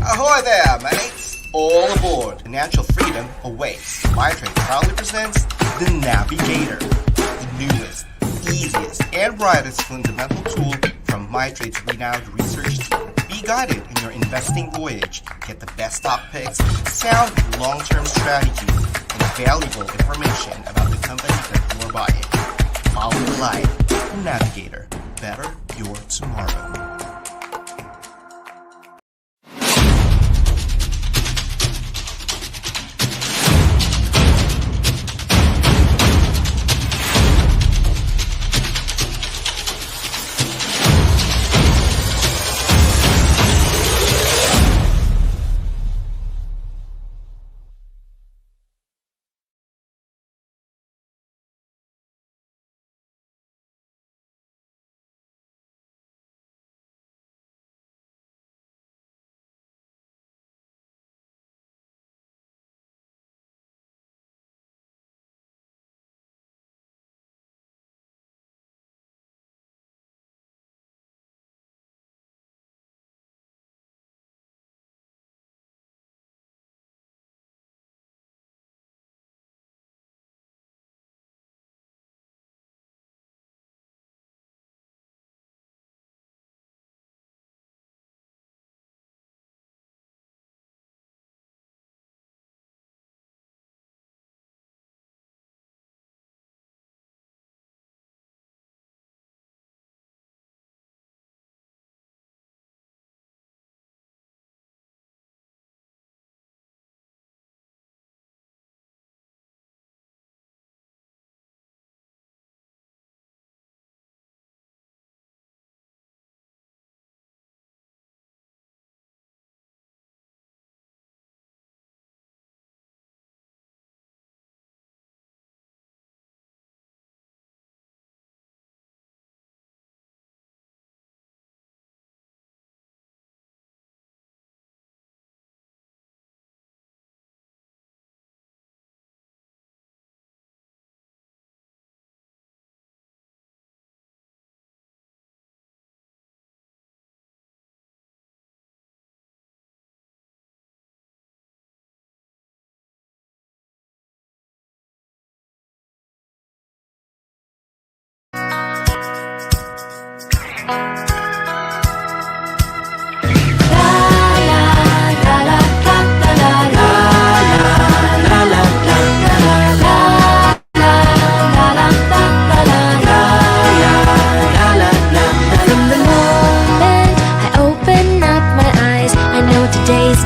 Ahoy there, mates! All aboard! Financial freedom awaits. MyTrade proudly presents the Navigator, the newest, easiest, and brightest fundamental tool from MyTrade's renowned research team. Be guided in your investing voyage. Get the best stock picks, sound long-term strategies, and valuable information about the company that you're buying. Follow the light. The Navigator. Better your tomorrow.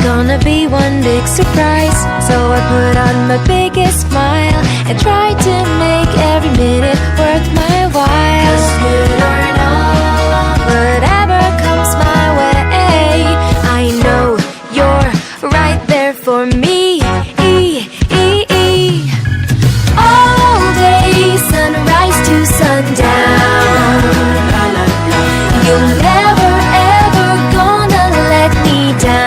Gonna be one big surprise. So I put on my biggest smile and try to make every minute worth my while. 'Cause good or not, whatever comes my way, I know you're right there for me. All day, sunrise to sundown, you'll never ever gonna let me down.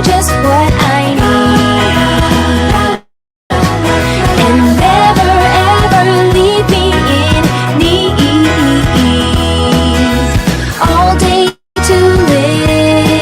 Just what I need, and never ever leave me in need. All day to live.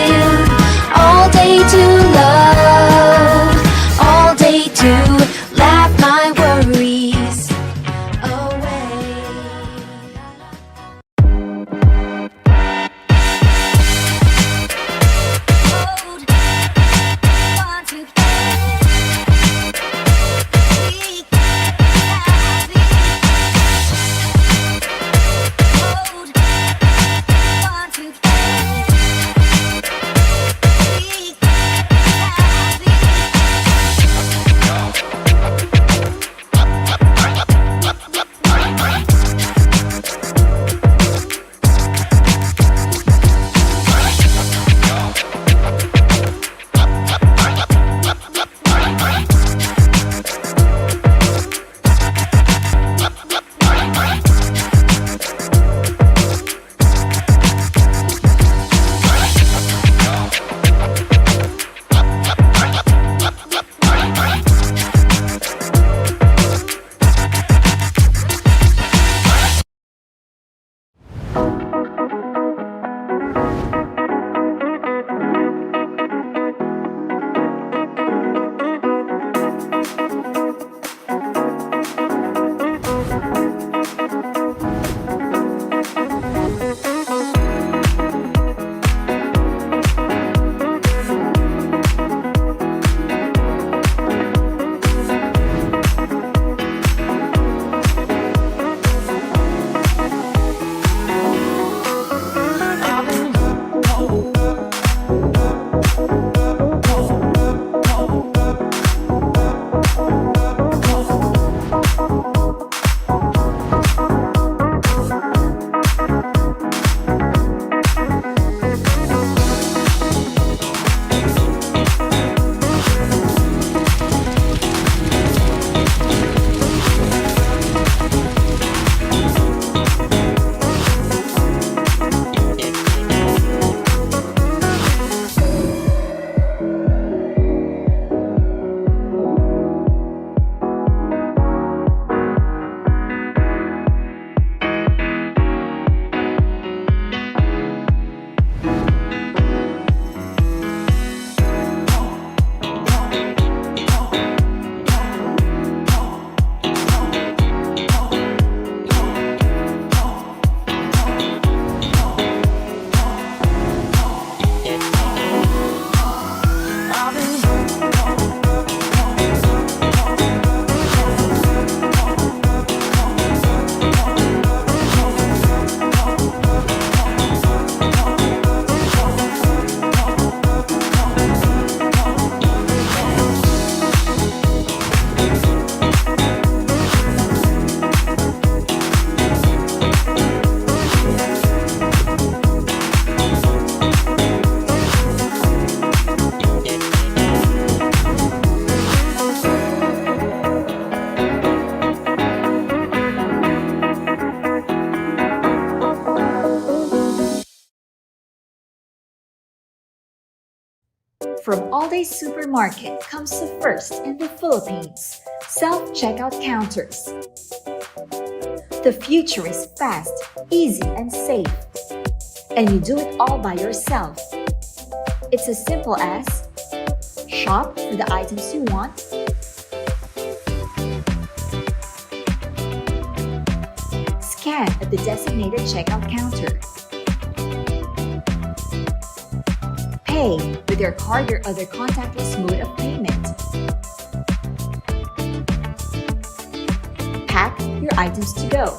From AllDay Supermarket comes the first in the Philippines, self-checkout counters. The future is fast, easy, and safe. And you do it all by yourself. It's as simple as shop for the items you want, scan at the designated checkout counter, pay with your card or other contactless mode of payment, pack your items to go.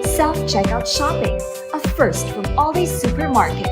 Self-checkout shopping, a first from AllDay Supermarket.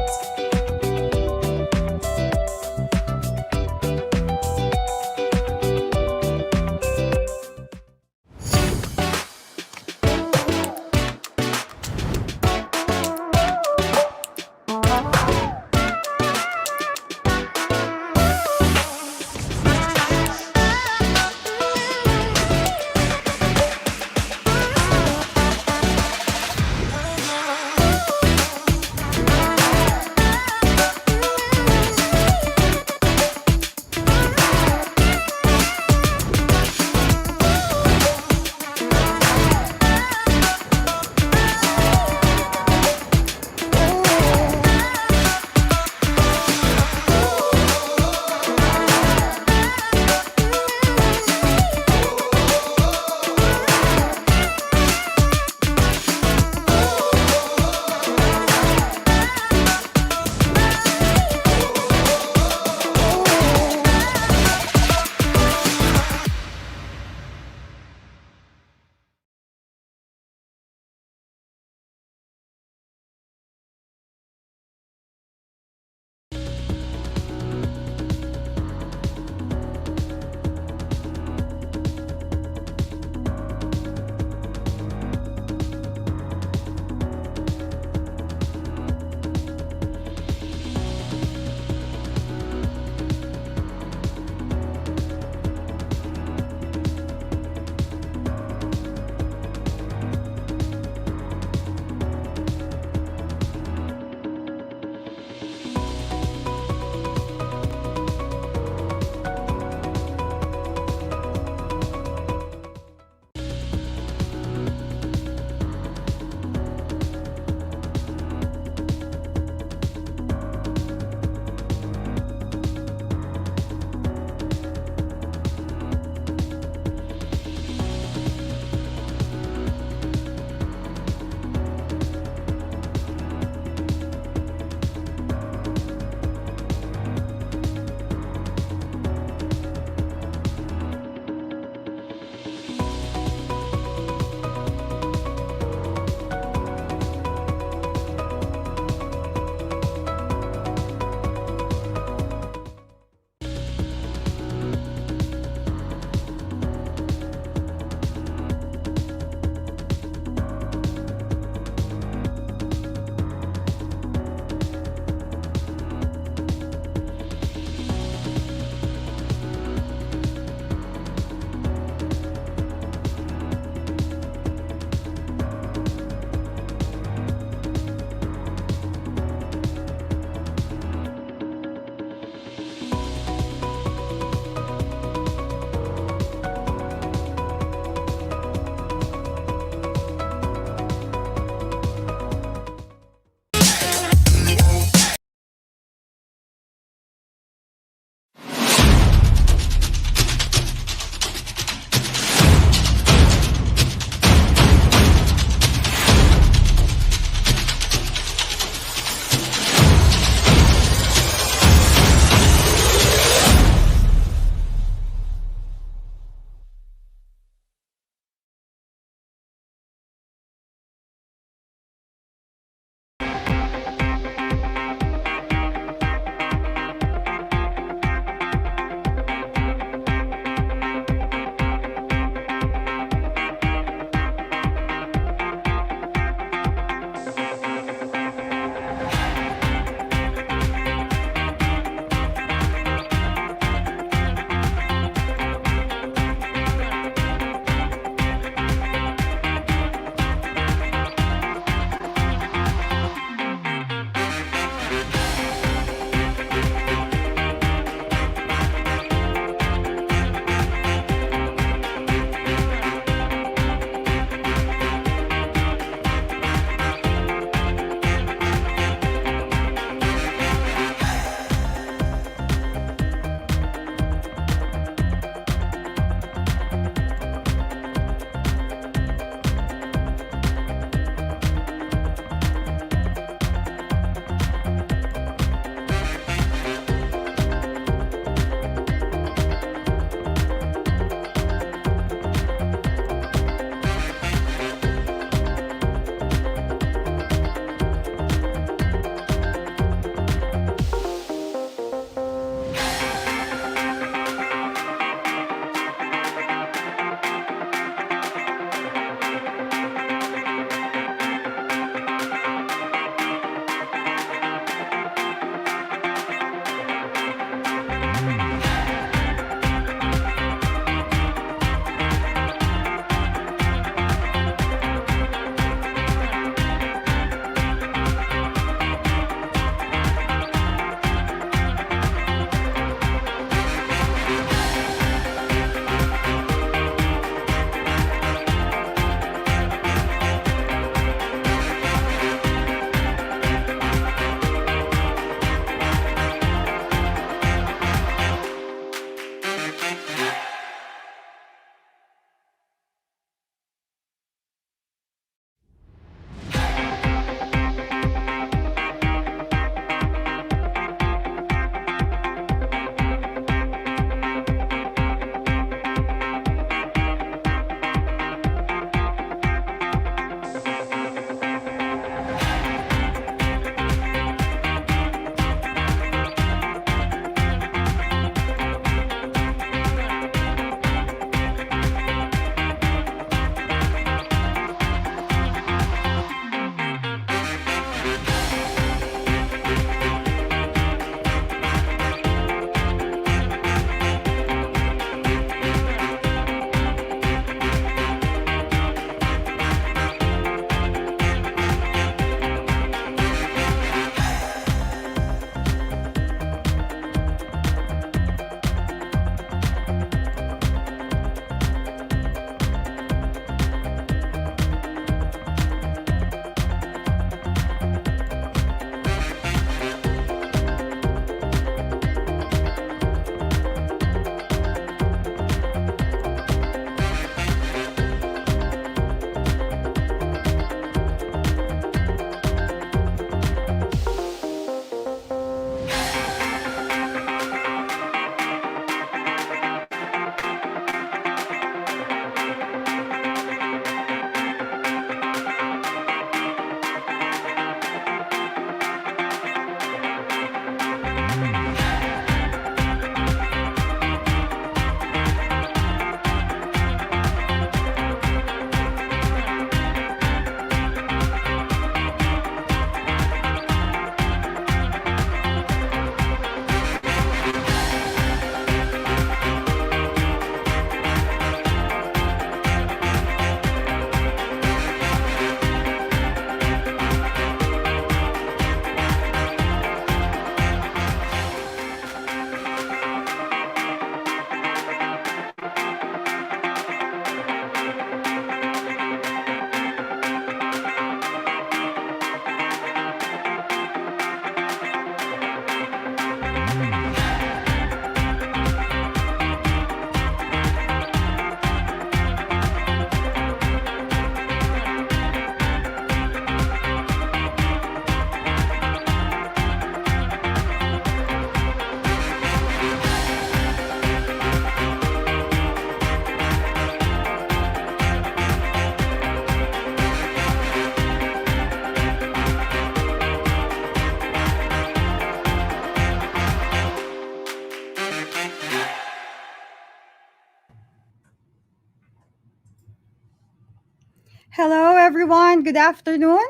everyone. Good afternoon.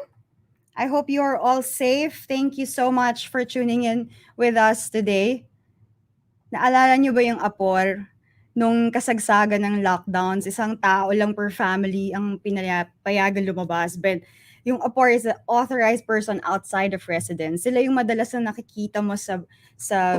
I hope you are all safe. Thank you so much for tuning in with us today. Naalala niyo ba yung Apor? Nung kasagsagan ng lockdowns, isang tao lang per family ang pinayagan lumabas. But yung Apor is an authorized person outside of residence. Sila yung madalas na nakikita mo sa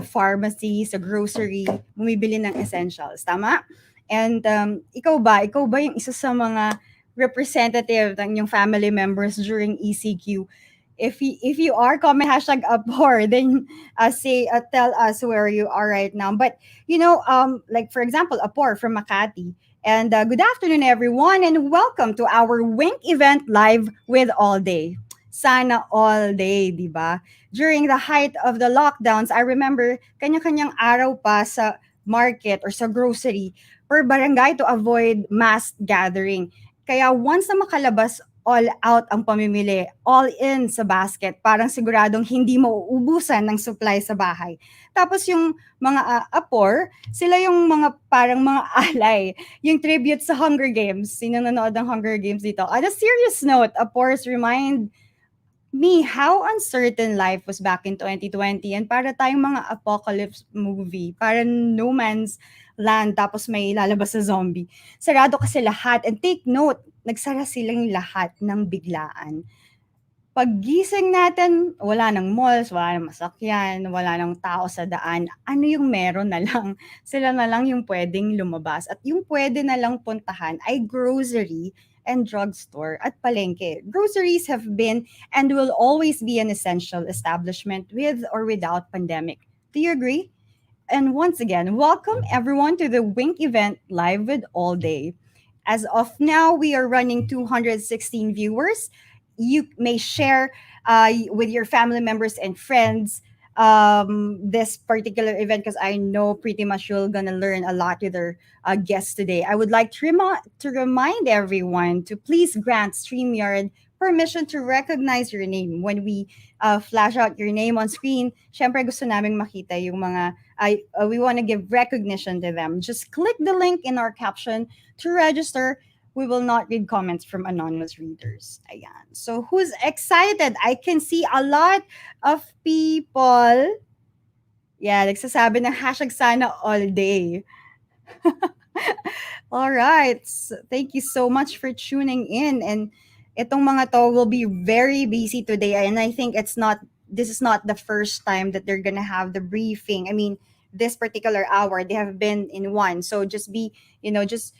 pharmacy, sa grocery, bumibili ng essentials. Tama? And ikaw ba? Ikaw ba yung isa sa mga representative ng yung family members during ECQ? If you are, comment hashtag abhor, then say tell us where you are right now. But like for example, Apor from Makati. And good afternoon, everyone, and welcome to our Wink event live with All Day. Sana all day, di ba? During the height of the lockdowns, I remember kanya-kanyang araw pa sa market or sa grocery per barangay to avoid mass gathering. Kaya once na makalabas, all out ang pamimili, all in sa basket, parang siguradong hindi mo uubusan ng supply sa bahay. Tapos yung mga apor, sila yung mga parang mga alay, yung tribute sa Hunger Games. Sino nanood ng Hunger Games dito? On a serious note, apors remind me how uncertain life was back in 2020 and para tayong mga apocalypse movie, para no man's land tapos may lalabas sa zombie. Sarado kasi lahat and take note, nagsara silang lahat ng biglaan. Paggising natin, wala nang malls, wala nang masakyan, wala nang tao sa daan. Ano yung meron na lang? Sila na lang yung pwedeng lumabas. At yung pwede na lang puntahan ay grocery and drugstore at palengke. Groceries have been and will always be an essential establishment with or without pandemic. Do you agree? And once again, welcome everyone to the Wink event live with All Day. As of now, we are running 216 viewers. You may share with your family members and friends this particular event because I know pretty much you're gonna learn a lot with our guests today. I would like to remind everyone to please grant StreamYard permission to recognize your name when we flash out your name on screen. Syempre gusto naming makita yung mga we want to give recognition to them. Just click the link in our caption to register. We will not read comments from anonymous readers. Ayan. So who's excited? I can see a lot of people. Yeah, nagsasabi ng hashtag sana all day. All right. So, thank you so much for tuning in. And itong mga to will be very busy today. And I think this is not the first time that they're gonna have the briefing. I mean, this particular hour, they have been in one. So just be, just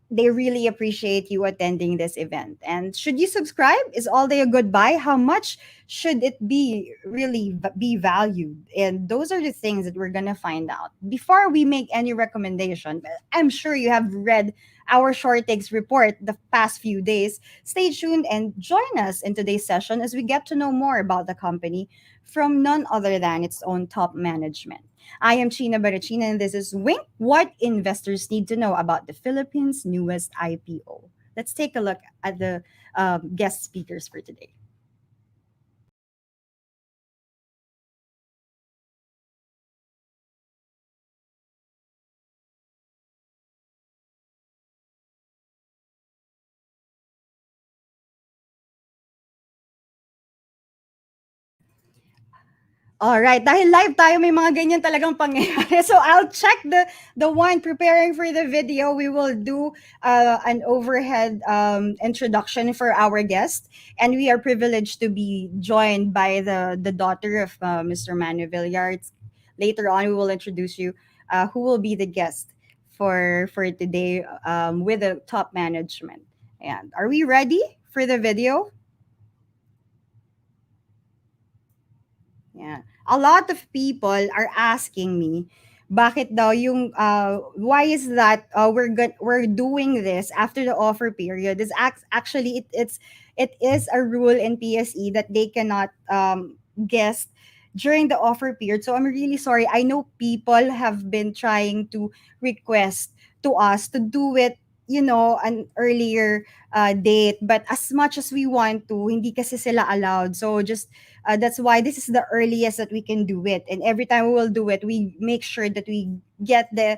they really appreciate you attending this event. And should you subscribe? Is all day a good buy? How much should it be really be valued? And those are the things that we're gonna find out before we make any recommendation. I'm sure you have read our short takes report the past few days. Stay tuned and join us in today's session as we get to know more about the company from none other than its own top management. I am China Barachina, and this is Wink, what investors need to know about the Philippines' newest IPO. Let's take a look at the guest speakers for today. All right, dahil live tayo, may mga ganyan talagang pangyayari. So I'll check the one preparing for the video. We will do an overhead introduction for our guest, and we are privileged to be joined by the daughter of Mr. Manu Villards. Later on, we will introduce you who will be the guest for today with the top management. And are we ready for the video? Yeah. A lot of people are asking me, bakit daw yung why is that we're doing this after the offer period? Is actually it is a rule in PSE that they cannot guest during the offer period. So I'm really sorry. I know people have been trying to request to us to do it an earlier date, but as much as we want to, hindi kasi sila allowed. So just that's why this is the earliest that we can do it. And every time we will do it, we make sure that we get the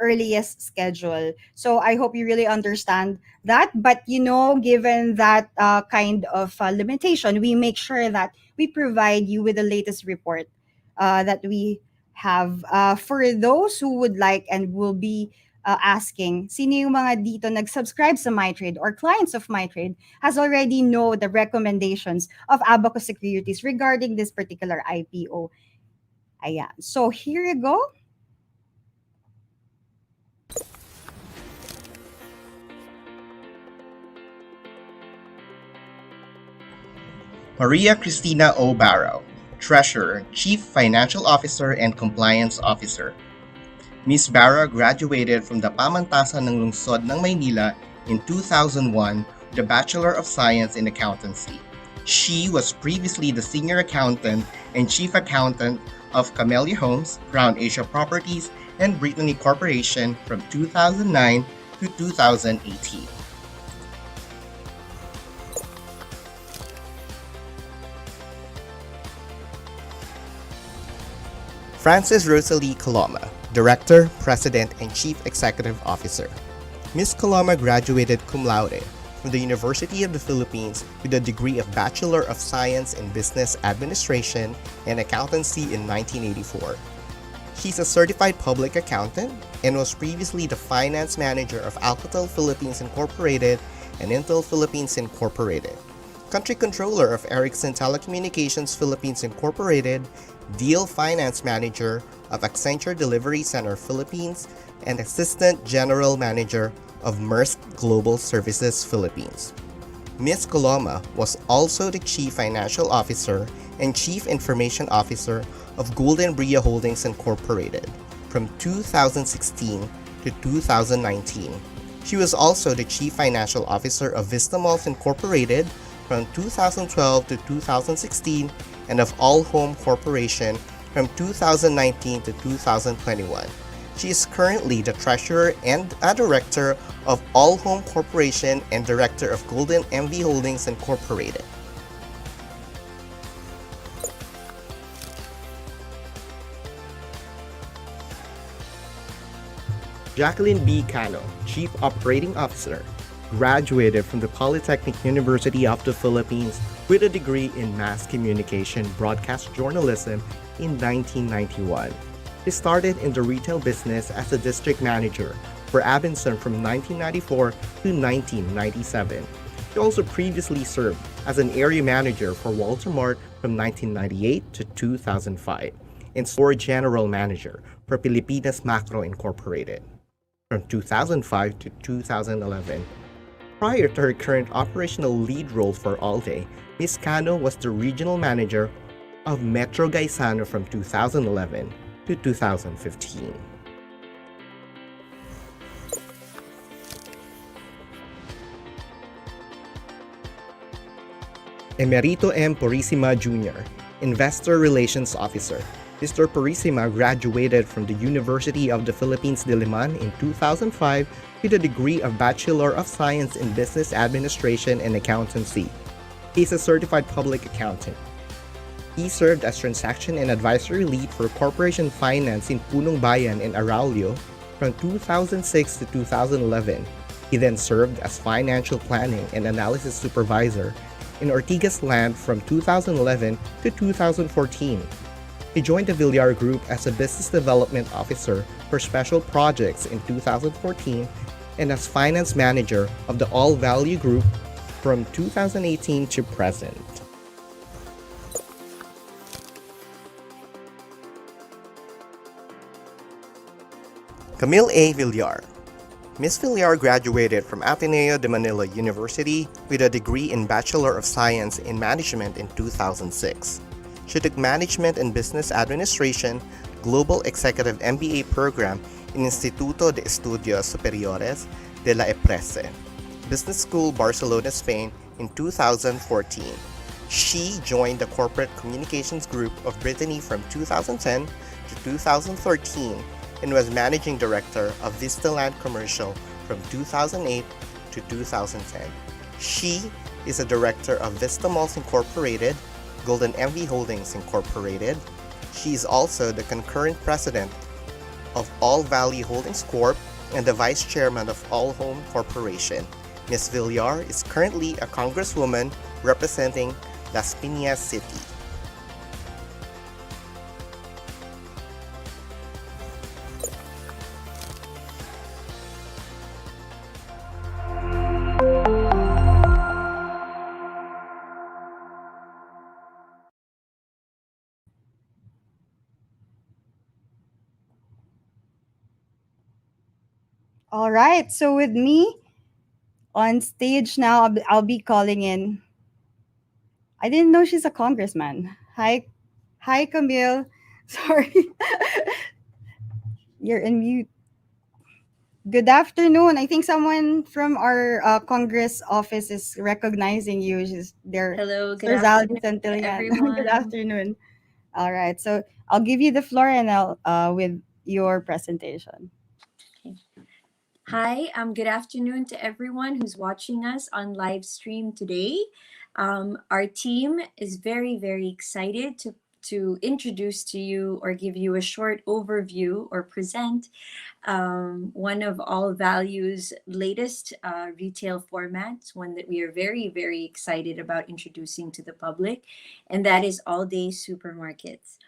earliest schedule. So I hope you really understand that. But given that kind of limitation, we make sure that we provide you with the latest report that we have. For those who would like and will be asking, sino yung mga dito nag-subscribe sa MyTrade or clients of MyTrade has already know the recommendations of Abacus Securities regarding this particular IPO. Ayan. So here you go. Maria Cristina O. Barrow, Treasurer, Chief Financial Officer, and Compliance Officer. Ms. Barrow graduated from the Pamantasan ng Lungsod ng Maynila in 2001 with a Bachelor of Science in Accountancy. She was previously the Senior Accountant and Chief Accountant of Camellia Homes, Crown Asia Properties, and Brittany Corporation from 2009 to 2018. Frances Rosalie Coloma, Director, President, and Chief Executive Officer. Ms. Coloma graduated cum laude from the University of the Philippines with a degree of Bachelor of Science in Business Administration and Accountancy in 1984. She's a certified public accountant and was previously the finance manager of Alcatel Philippines Incorporated and Intel Philippines Incorporated, country controller of Ericsson Telecommunications Philippines Incorporated, deal finance manager of Accenture Delivery Center Philippines, and assistant general manager of Maersk Global Services Philippines. Ms. Coloma was also the chief financial officer and chief information officer of Golden Bria Holdings Incorporated from 2016 to 2019. She was also the chief financial officer of Vista Malls Incorporated from 2012 to 2016 and of All Home Corporation from 2019 to 2021. She is currently the treasurer and a director of All Home Corporation and director of Golden MV Holdings Incorporated. Jacqueline B. Cano, Chief Operating Officer, graduated from the Polytechnic University of the Philippines with a degree in Mass Communication Broadcast Journalism in 1991. He started in the retail business as a district manager for Abinson from 1994 to 1997. He also previously served as an area manager for Walter Mart from 1998 to 2005 and store general manager for Pilipinas Macro Incorporated from 2005 to 2011. Prior to her current operational lead role for AllDay, Ms. Cano was the regional manager of Metro Gaisano from 2011 to 2015. Emerito M. Purisima Jr., Investor Relations Officer. Mr. Purisima graduated from the University of the Philippines Diliman in 2005 with a degree of Bachelor of Science in Business Administration and Accountancy. He is a certified public accountant. He served as transaction and advisory lead for corporation finance in Punong Bayan and Araulio from 2006 to 2011. He then served as financial planning and analysis supervisor in Ortigas Land from 2011 to 2014. He joined the Villar Group as a business development officer for special projects in 2014 and as finance manager of the All Value Group from 2018 to present. Camille A. Villar. Ms. Villar graduated from Ateneo de Manila University with a degree in Bachelor of Science in Management in 2006. She took Management and Business Administration Global Executive MBA program in Instituto de Estudios Superiores de la EPRESE, Business School, Barcelona, Spain in 2014. She joined the Corporate Communications Group of Brittany from 2010 to 2013 and was Managing Director of Vistaland Commercial from 2008 to 2010. She is a director of Vista Malls Incorporated, Golden MV Holdings Incorporated. She is also the concurrent president of All Valley Holdings Corp. And the vice chairman of All Home Corporation. Ms. Villar is currently a congresswoman representing Las Piñas City. All right. So with me on stage now, I'll be calling in. I didn't know she's a congressman. Hi, Camille. Sorry, you're in mute. Good afternoon. I think someone from our Congress office is recognizing you. She's there. Hello, good Sir Zaldi afternoon to Santillan. Good everyone. afternoon. All right. So I'll give you the floor and I'll with your presentation. Hi, good afternoon to everyone who's watching us on live stream today. Our team is very, very excited to introduce to you or give you a short overview or present one of All Value's latest retail formats, one that we are very, very excited about introducing to the public, and that is AllDay Supermarkets.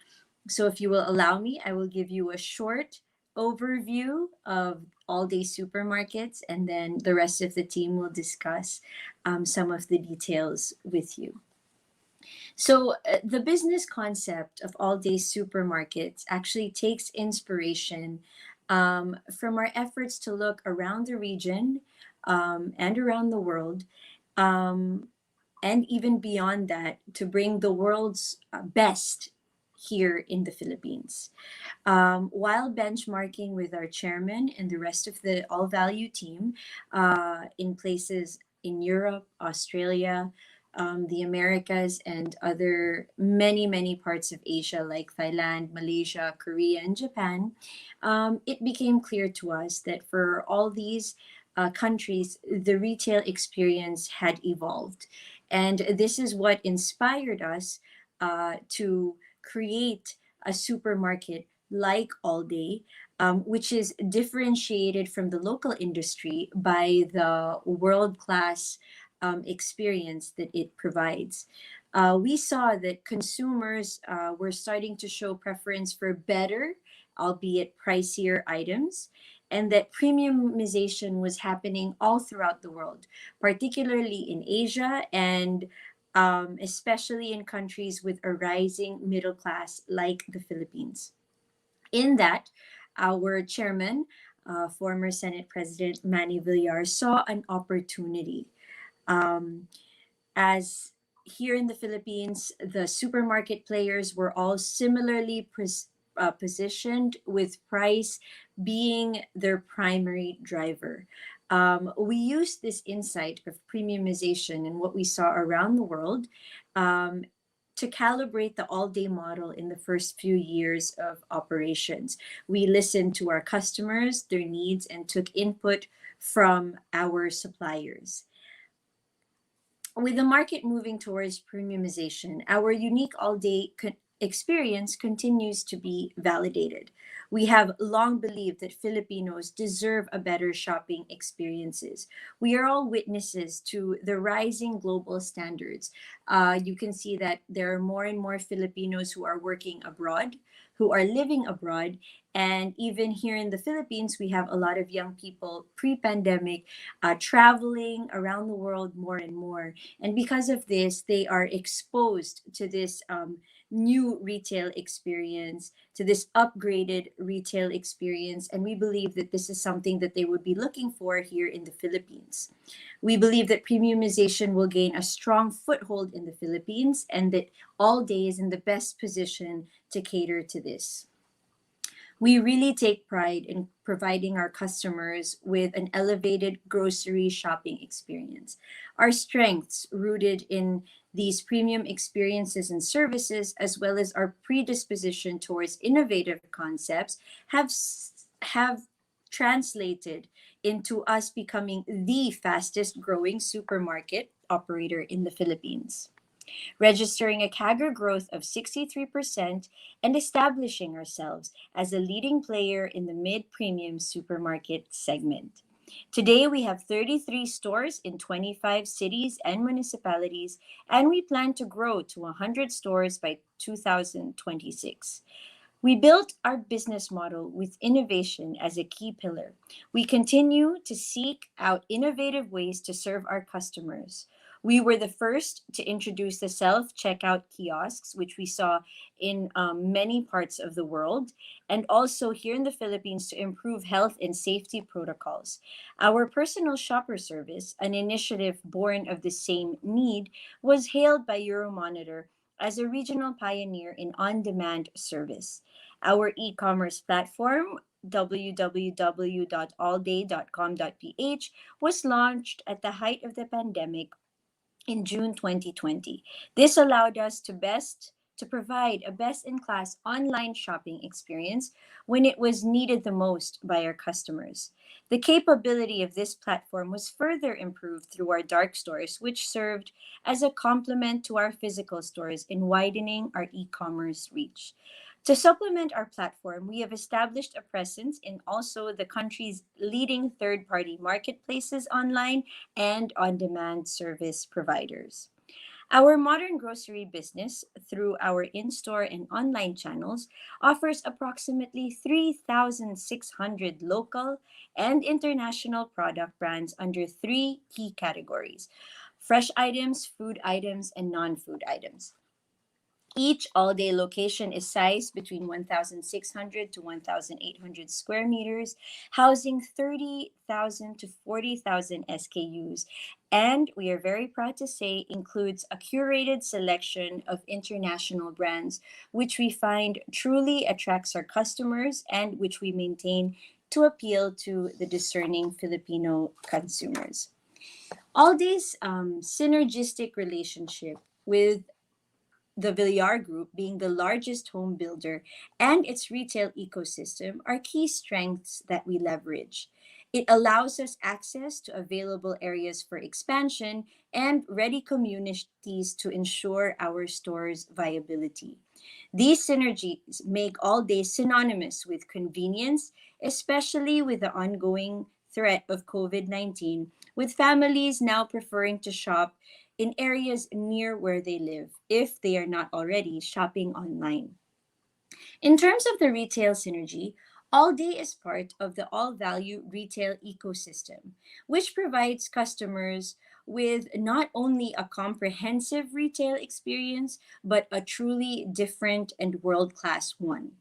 So if you will allow me, I will give you a short overview of AllDay Supermarkets, and then the rest of the team will discuss some of the details with you. So the business concept of AllDay Supermarkets actually takes inspiration from our efforts to look around the region and around the world, and even beyond that, to bring the world's best here in the Philippines. While benchmarking with our chairman and the rest of the All Value team in places in Europe, Australia, the Americas, and other many parts of Asia like Thailand, Malaysia, Korea, and Japan, it became clear to us that for all these countries, the retail experience had evolved. And this is what inspired us to create a supermarket like AllDay, which is differentiated from the local industry by the world-class experience that it provides. We saw that consumers were starting to show preference for better, albeit pricier items, and that premiumization was happening all throughout the world, particularly in Asia and especially in countries with a rising middle class like the Philippines. In that, our chairman, former Senate President Manny Villar, saw an opportunity. As here in the Philippines, the supermarket players were all similarly positioned, with price being their primary driver. We used this insight of premiumization and what we saw around the world to calibrate the AllDay model in the first few years of operations. We listened to our customers, their needs, and took input from our suppliers. With the market moving towards premiumization, our unique AllDay experience continues to be validated. We have long believed that Filipinos deserve a better shopping experiences. We are all witnesses to the rising global standards. You can see that there are more and more Filipinos who are working abroad, who are living abroad, and even here in the Philippines, we have a lot of young people pre-pandemic traveling around the world more and more. And because of this, they are exposed to this new retail experience, to this upgraded retail experience. And we believe that this is something that they would be looking for here in the Philippines. We believe that premiumization will gain a strong foothold in the Philippines, and that AllDay is in the best position to cater to this. We really take pride in providing our customers with an elevated grocery shopping experience. Our strengths, rooted in these premium experiences and services, as well as our predisposition towards innovative concepts, have translated into us becoming the fastest growing supermarket operator in the Philippines, registering a CAGR growth of 63% and establishing ourselves as a leading player in the mid premium supermarket segment. Today, we have 33 stores in 25 cities and municipalities, and we plan to grow to 100 stores by 2026. We built our business model with innovation as a key pillar. We continue to seek out innovative ways to serve our customers. We were the first to introduce the self checkout kiosks, which we saw in many parts of the world, and also here in the Philippines to improve health and safety protocols. Our personal shopper service, an initiative born of the same need, was hailed by Euromonitor as a regional pioneer in on demand service. Our e commerce platform, www.allday.com.ph, was launched at the height of the pandemic in June 2020. This allowed us to provide a best-in-class online shopping experience when it was needed the most by our customers. The capability of this platform was further improved through our dark stores, which served as a complement to our physical stores in widening our e-commerce reach. To supplement our platform, we have established a presence in also the country's leading third-party marketplaces online and on-demand service providers. Our modern grocery business, through our in-store and online channels, offers approximately 3,600 local and international product brands under three key categories: fresh items, food items, and non-food items. Each all-day location is sized between 1,600 to 1,800 square meters, housing 30,000 to 40,000 SKUs, and we are very proud to say includes a curated selection of international brands, which we find truly attracts our customers and which we maintain to appeal to the discerning Filipino consumers. AllDay's synergistic relationship with the Villar Group, being the largest home builder, and its retail ecosystem are key strengths that we leverage. It allows us access to available areas for expansion and ready communities to ensure our store's viability. These synergies make AllDay synonymous with convenience, especially with the ongoing threat of COVID-19, with families now preferring to shop in areas near where they live if they are not already shopping online. In terms of the retail synergy, AllDay is part of the all value retail ecosystem, which provides customers with not only a comprehensive retail experience, but a truly different and world class one.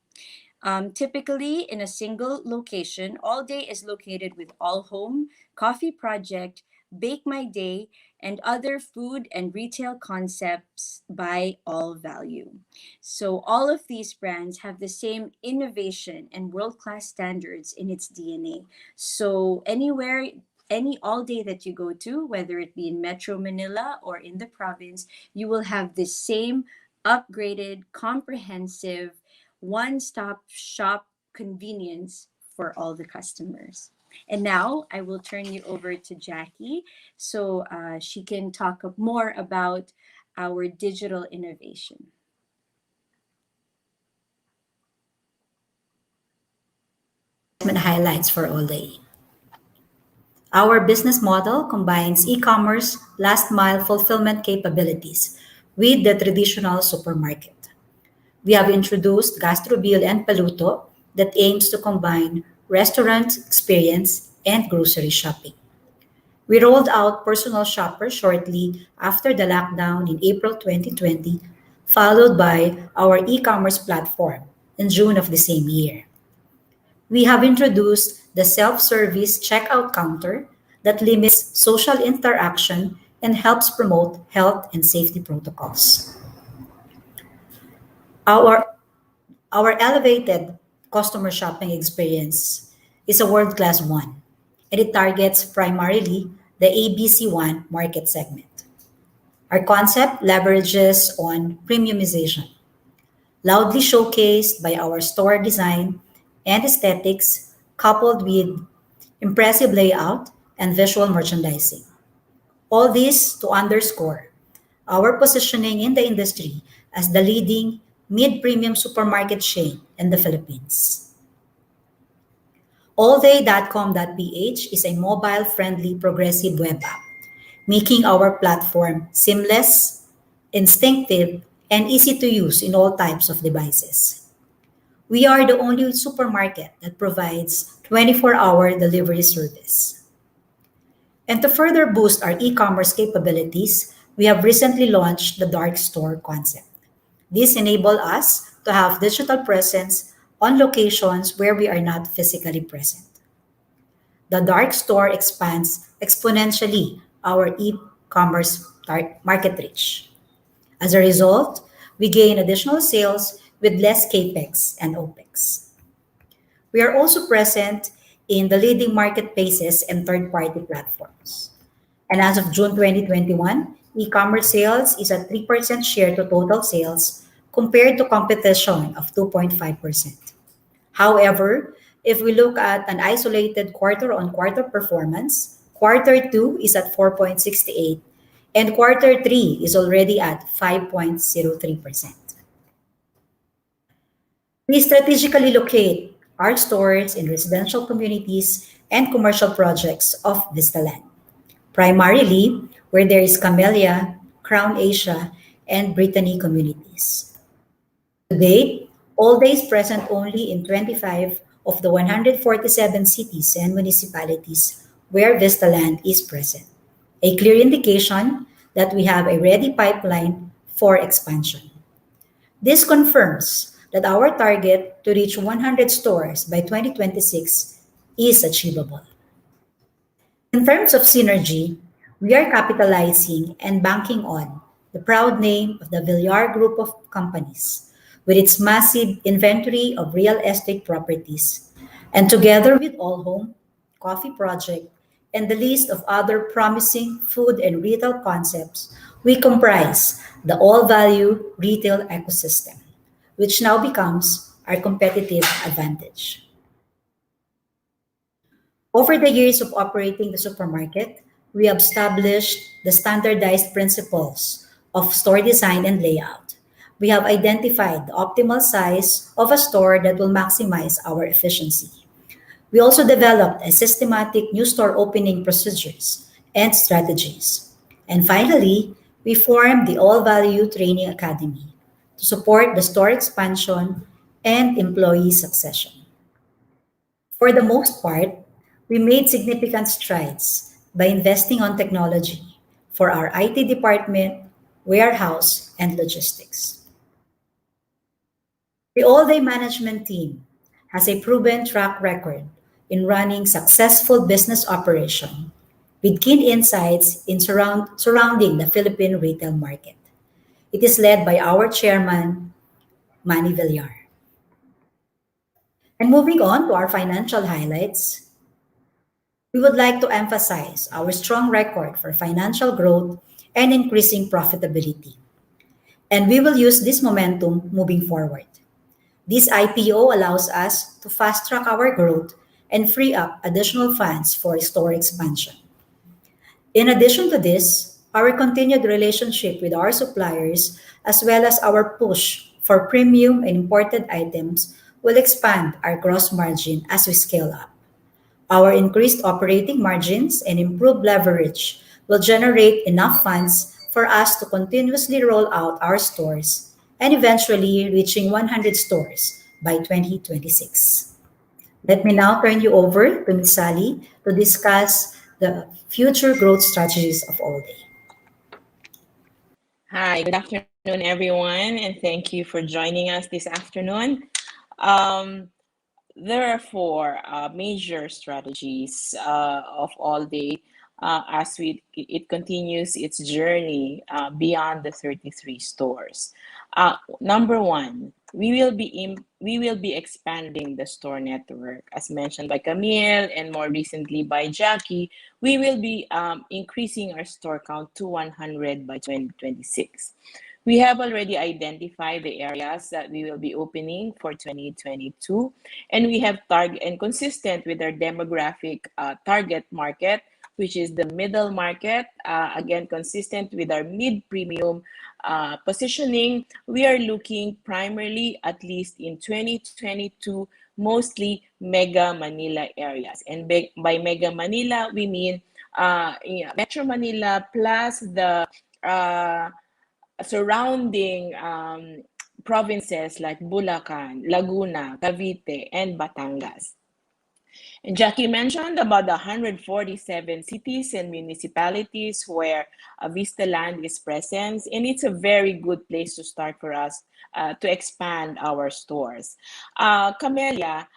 Typically, in a single location, AllDay is located with All Home, Coffee Project, Bake My Day, and other food and retail concepts by All Value. So all of these brands have the same innovation and world-class standards in its DNA. So anywhere, any AllDay that you go to, whether it be in Metro Manila or in the province, you will have the same upgraded, comprehensive, one-stop shop convenience for all the customers. And now I will turn you over to Jackie so she can talk more about our digital innovation. Highlights for AllDay. Our business model combines e-commerce last mile fulfillment capabilities with the traditional supermarket. We have introduced Gastrobil and Paluto that aims to combine restaurant experience and grocery shopping. We rolled out Personal Shopper shortly after the lockdown in April 2020, followed by our e-commerce platform in June of the same year. We have introduced the self-service checkout counter that limits social interaction and helps promote health and safety protocols. Our, our elevated customer shopping experience is a world-class one, and it targets primarily the ABC1 market segment. Our concept leverages on premiumization, loudly showcased by our store design and aesthetics, coupled with impressive layout, and visual merchandising. All this to underscore our positioning in the industry as the leading mid-premium supermarket chain in the Philippines. AllDay.com.ph is a mobile-friendly progressive web app, making our platform seamless, instinctive, and easy to use in all types of devices. We are the only supermarket that provides 24-hour delivery service. And to further boost our e-commerce capabilities, we have recently launched the dark store concept. This enables us to have digital presence on locations where we are not physically present. The dark store expands exponentially our e-commerce market reach. As a result, we gain additional sales with less capex and opex. We are also present in the leading marketplaces and third-party platforms. And as of June 2021, e-commerce sales is at 3% share to total sales compared to competition of 2.5%. However, if we look at an isolated quarter-on-quarter performance, quarter 2 is at 4.68 and quarter 3 is already at 5.03%. We strategically locate our stores in residential communities and commercial projects of Vistaland, primarily where there is Camellia, Crown Asia, and Brittany communities. To date, AllDay is present only in 25 of the 147 cities and municipalities where Vistaland is present, a clear indication that we have a ready pipeline for expansion. This confirms that our target to reach 100 stores by 2026 is achievable. In terms of synergy, we are capitalizing and banking on the proud name of the Villar Group of Companies with its massive inventory of real estate properties, and together with All Home, Coffee Project, and the list of other promising food and retail concepts, we comprise the all-value retail ecosystem, which now becomes our competitive advantage. Over the years of operating the supermarket, we have established the standardized principles of store design and layout. We have identified the optimal size of a store that will maximize our efficiency. We also developed a systematic new store opening procedures and strategies. And finally, we formed the All Value Training Academy to support the store expansion and employee succession. For the most part, we made significant strides by investing on technology for our IT department, warehouse, and logistics. The AllDay management team has a proven track record in running successful business operation with keen insights in surrounding the Philippine retail market. It is led by our chairman, Manny Villar. And moving on to our financial highlights, we would like to emphasize our strong record for financial growth and increasing profitability. And we will use this momentum moving forward. This IPO allows us to fast-track our growth and free up additional funds for store expansion. In addition to this, our continued relationship with our suppliers, as well as our push for premium and imported items, will expand our gross margin as we scale up. Our increased operating margins and improved leverage will generate enough funds for us to continuously roll out our stores and eventually reaching 100 stores by 2026. Let me now turn you over to Ms. Sally to discuss the future growth strategies of AllDay. Hi, good afternoon, everyone, and thank you for joining us this afternoon. There are four major strategies of AllDay as it continues its journey beyond the 33 stores. Number one, we will be expanding the store network, as mentioned by Camille and more recently by Jackie. We will be increasing our store count to 100 by 2026. We have already identified the areas that we will be opening for 2022, and we have target and consistent with our demographic target market, which is the middle market. Again, consistent with our mid-premium positioning, we are looking primarily, at least in 2022, mostly Mega Manila areas. And by Mega Manila, we mean Metro Manila plus the surrounding provinces like Bulacan, Laguna, Cavite, and Batangas. And Jackie mentioned about the 147 cities and municipalities where Vista Land is present, and it's a very good place to start for us to expand our stores. Camellia,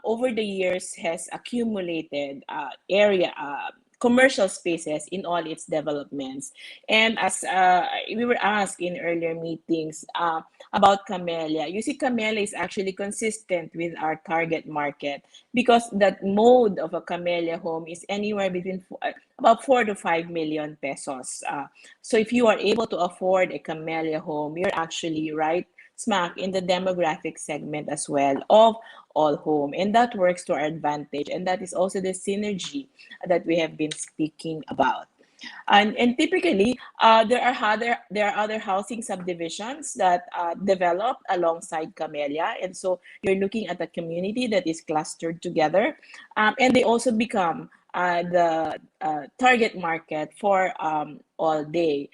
over the years, has accumulated commercial spaces in all its developments. And as we were asked in earlier meetings about Camellia, you see Camellia is actually consistent with our target market because that mode of a Camellia home is anywhere between about 4 to 5 million pesos. So if you are able to afford a Camellia home, you're actually right smack in the demographic segment as well of all home, and that works to our advantage, and that is also the synergy that we have been speaking about. And typically, there are other housing subdivisions that develop alongside Camellia, and so you're looking at a community that is clustered together, and they also become the target market for AllDay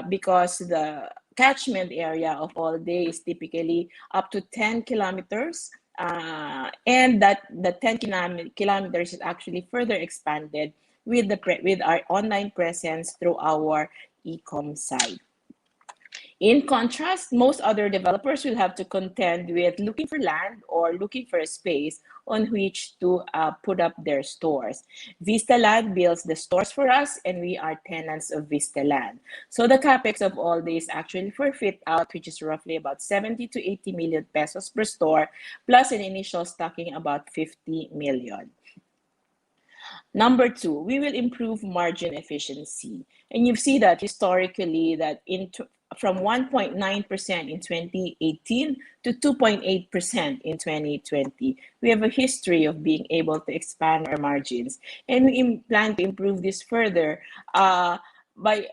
because the catchment area of AllDay is typically up to 10 kilometers. And that the 10 kilometers is actually further expanded with our online presence through our e-com site. In contrast, most other developers will have to contend with looking for land or looking for a space on which to put up their stores. Vista Land builds the stores for us, and we are tenants of Vista Land. So the capex of all this actually for fit out, which is roughly about 70 to 80 million pesos per store, plus an initial stocking about 50 million. Number two, we will improve margin efficiency. And you see that historically that from 1.9% in 2018 to 2.8% in 2020. We have a history of being able to expand our margins. And we plan to improve this further by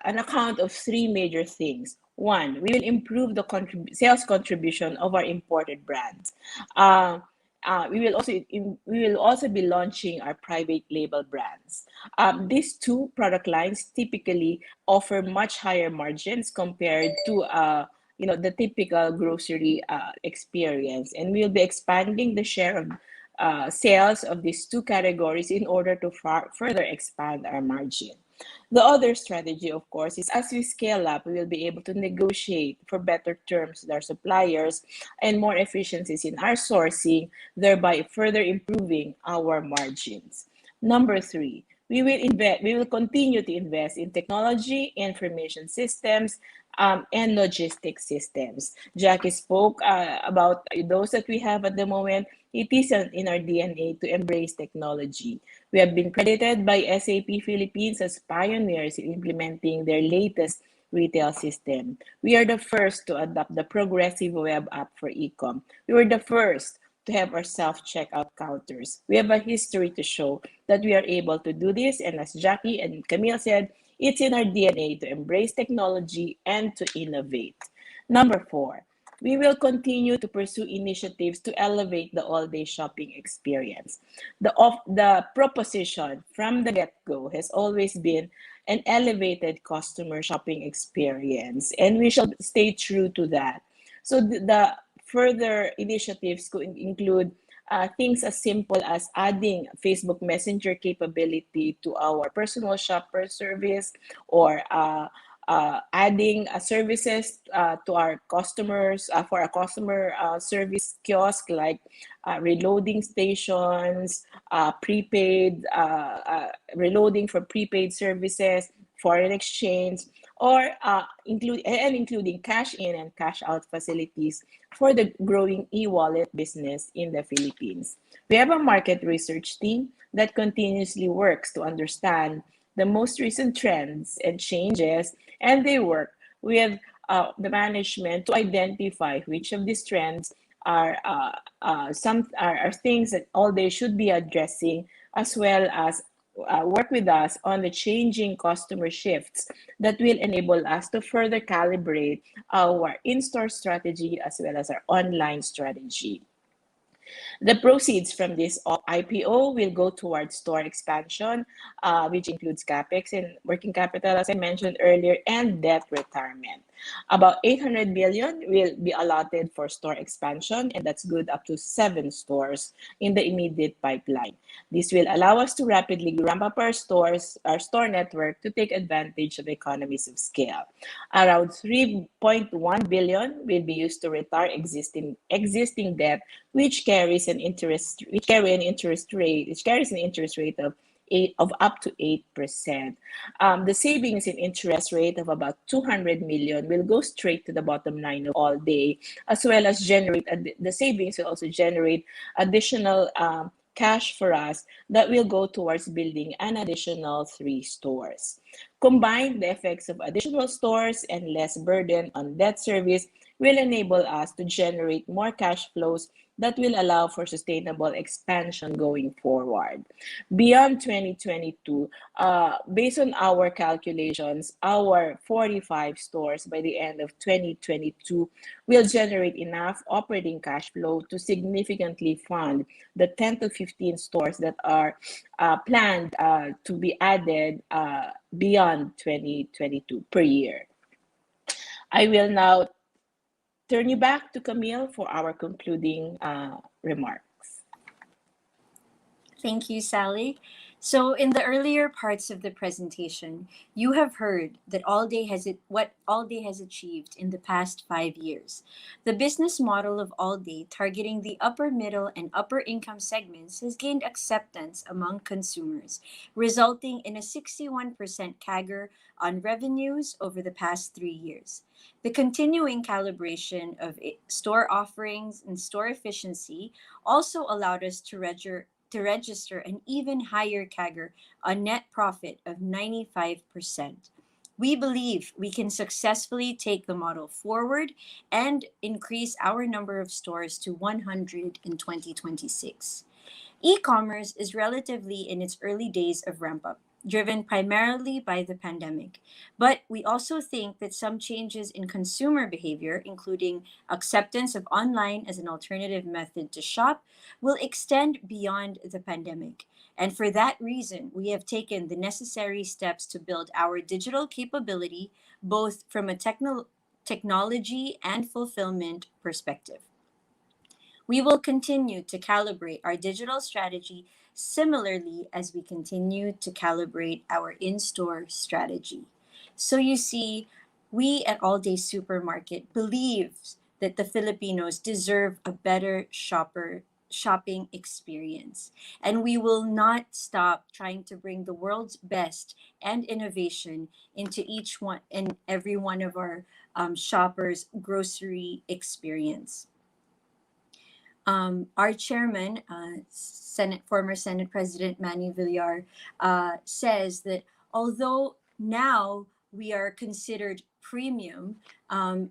an account of three major things. One, we will improve the sales contribution of our imported brands. We will also be launching our private label brands. These two product lines typically offer much higher margins compared to the typical grocery experience, and we'll be expanding the share of sales of these two categories in order to further expand our margin. The other strategy, of course, is as we scale up, we will be able to negotiate for better terms with our suppliers and more efficiencies in our sourcing, thereby further improving our margins. Number three, we will continue to invest in technology, information systems, and logistics systems. Jackie spoke about those that we have at the moment. It is in our DNA to embrace technology. We have been credited by SAP Philippines as pioneers in implementing their latest retail system. We are the first to adopt the progressive web app for e-com. We were the first to have our self-checkout counters. We have a history to show that we are able to do this, and as Jackie and Camille said, it's in our DNA to embrace technology and to innovate. Number four, we will continue to pursue initiatives to elevate the all-day shopping experience. The proposition from the get-go has always been an elevated customer shopping experience, and we shall stay true to that. So the further initiatives could include things as simple as adding Facebook Messenger capability to our personal shopper service, or adding services to our customers for our customer service kiosk, like reloading stations, prepaid reloading for prepaid services, foreign exchange, or including cash in and cash out facilities for the growing e-wallet business in the Philippines. We have a market research team that continuously works to understand the most recent trends and changes, and they work with the management to identify which of these trends are things that all they should be addressing, as well as work with us on the changing customer shifts that will enable us to further calibrate our in-store strategy as well as our online strategy. The proceeds from this IPO will go towards store expansion, which includes capex and working capital, as I mentioned earlier, and debt retirement. About 800 billion will be allotted for store expansion, and that's good up to 7 stores in the immediate pipeline. This will allow us to rapidly ramp up our store network to take advantage of economies of scale. Around 3.1 billion will be used to retire existing debt which carries an interest rate of up to 8%. The savings in interest rate of about 200 million will go straight to the bottom line of AllDay, as well as the savings will also generate additional cash for us that will go towards building an additional 3 stores. Combined, the effects of additional stores and less burden on debt service will enable us to generate more cash flows that will allow for sustainable expansion going forward. Beyond 2022, based on our calculations, our 45 stores by the end of 2022 will generate enough operating cash flow to significantly fund the 10 to 15 stores that are planned to be added beyond 2022 per year. I will now turn you back to Camille for our concluding remarks. Thank you, Sally. So, in the earlier parts of the presentation, you have heard that what AllDay has achieved in the past 5 years. The business model of AllDay, targeting the upper middle and upper income segments, has gained acceptance among consumers, resulting in a 61% CAGR on revenues over the past 3 years. The continuing calibration of store offerings and store efficiency also allowed us to register an even higher CAGR on net profit of 95%. We believe we can successfully take the model forward and increase our number of stores to 100 in 2026. E-commerce is relatively in its early days of ramp up, driven primarily by the pandemic. But we also think that some changes in consumer behavior, including acceptance of online as an alternative method to shop, will extend beyond the pandemic. And for that reason, we have taken the necessary steps to build our digital capability, both from a technology and fulfillment perspective. We will continue to calibrate our digital strategy similarly as we continue to calibrate our in-store strategy. So you see, we at AllDay Supermarket believe that the Filipinos deserve a better shopping experience. And we will not stop trying to bring the world's best and innovation into each one and every one of our shoppers' grocery experience. Our chairman, former Senate President Manny Villar, says that although now we are considered premium,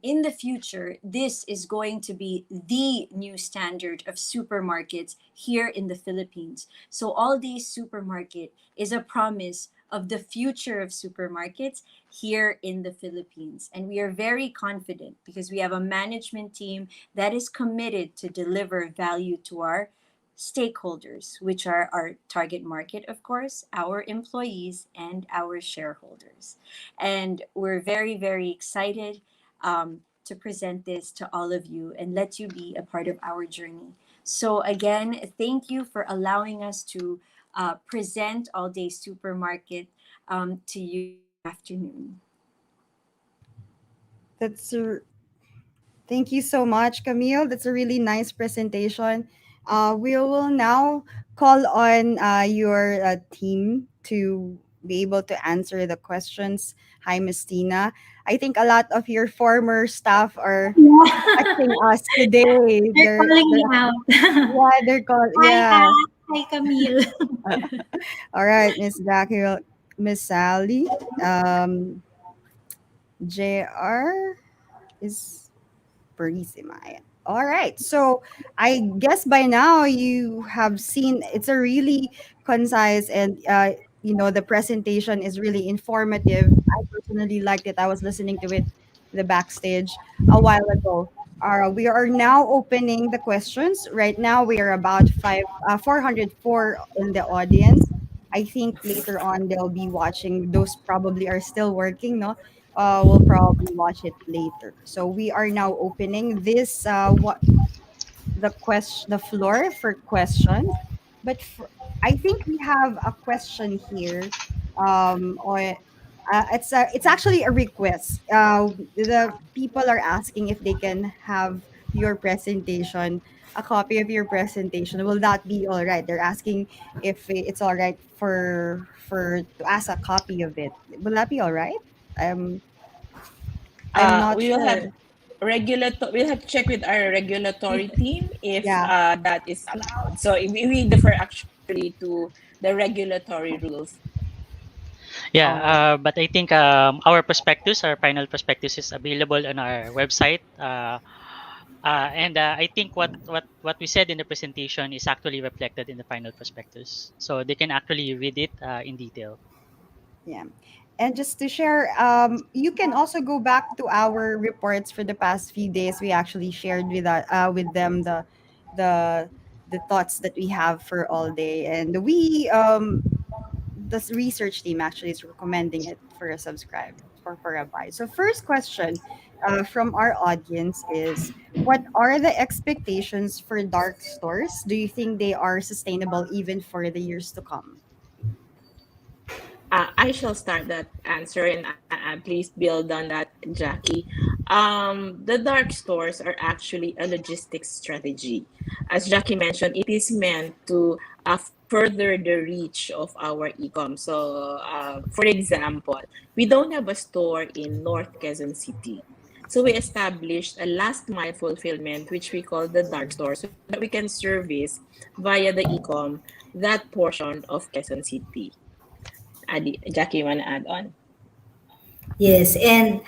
in the future, this is going to be the new standard of supermarkets here in the Philippines. So AllDay Supermarket is a promise of the future of supermarkets here in the Philippines. And we are very confident because we have a management team that is committed to deliver value to our stakeholders, which are our target market, of course, our employees, and our shareholders. And we're very, very excited to present this to all of you and let you be a part of our journey. So again, thank you for allowing us to present AllDay Supermarket to you this afternoon. Thank you so much, Camille. That's a really nice presentation. We will now call on your team to be able to answer the questions. Hi, Miss Tina. I think a lot of your former staff are watching us today. They're calling me out. Yeah, they're called. Hi, Yeah. Hi, Camille. All right, Miss Jackie, Miss Sally. JR is Purisima. Ayan. All right. So I guess by now you have seen it's a really concise and the presentation is really informative. I personally liked it. I was listening to it the backstage a while ago. We are now opening the questions. Right now we are about 404 in the audience. I think later on they'll be watching. Those probably are still working, no? We'll probably watch it later. So we are now opening this the floor for questions. But I think we have a question here. Or it's actually a request. The people are asking if they can have your presentation, a copy of your presentation. Will that be all right? They're asking if it's all right for to ask a copy of it. Will that be all right? Um, I'm not We will have sure. we'll have to check with our regulatory team if Yeah. that is allowed. So we defer actually to the regulatory rules. Yeah, All right. but I think our final prospectus is available on our website. And I think what we said in the presentation is actually reflected in the final prospectus. So they can actually read it in detail. Yeah. And just to share, you can also go back to our reports for the past few days. We actually shared with them the the thoughts that we have for all day, and the research team actually is recommending it for a subscribe for a buy. So first question from our audience is, what are the expectations for dark stores? Do you think they are sustainable even for the years to come? I shall start that answer, and please build on that, Jackie. The dark stores are actually a logistics strategy. As Jackie mentioned, it is meant to further the reach of our e-com. So, for example, we don't have a store in North Quezon City. So we established a last mile fulfillment, which we call the dark store, so that we can service via the e-com that portion of Quezon City. Jackie, you want to add on? Yes, and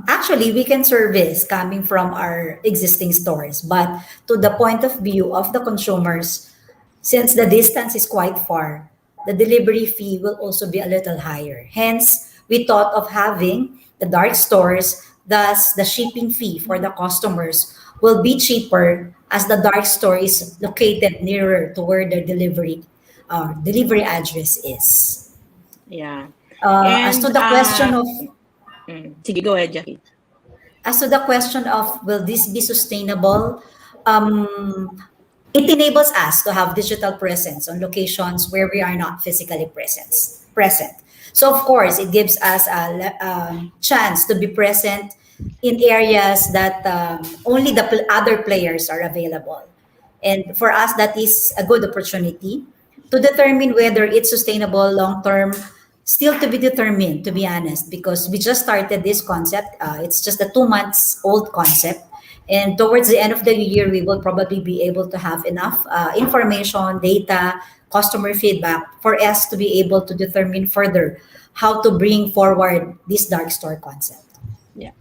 actually, we can service coming from our existing stores, but to the point of view of the consumers, since the distance is quite far, the delivery fee will also be a little higher. Hence, we thought of having the dark stores, thus, the shipping fee for the customers will be cheaper as the dark store is located nearer to where the delivery address is. Yeah. As to And the question of sige, go ahead, Jackie. will this be sustainable? Um, it enables us to have digital presence on locations where we are not physically present. So of course, it gives us a chance to be present in areas that only the other players are available. And for us, that is a good opportunity to determine whether it's sustainable long term. Still to be determined, to be honest, because we just started this concept. It's just a 2 months old concept. And towards the end of the year, we will probably be able to have enough information, data, customer feedback for us to be able to determine further how to bring forward this dark store concept. Yeah.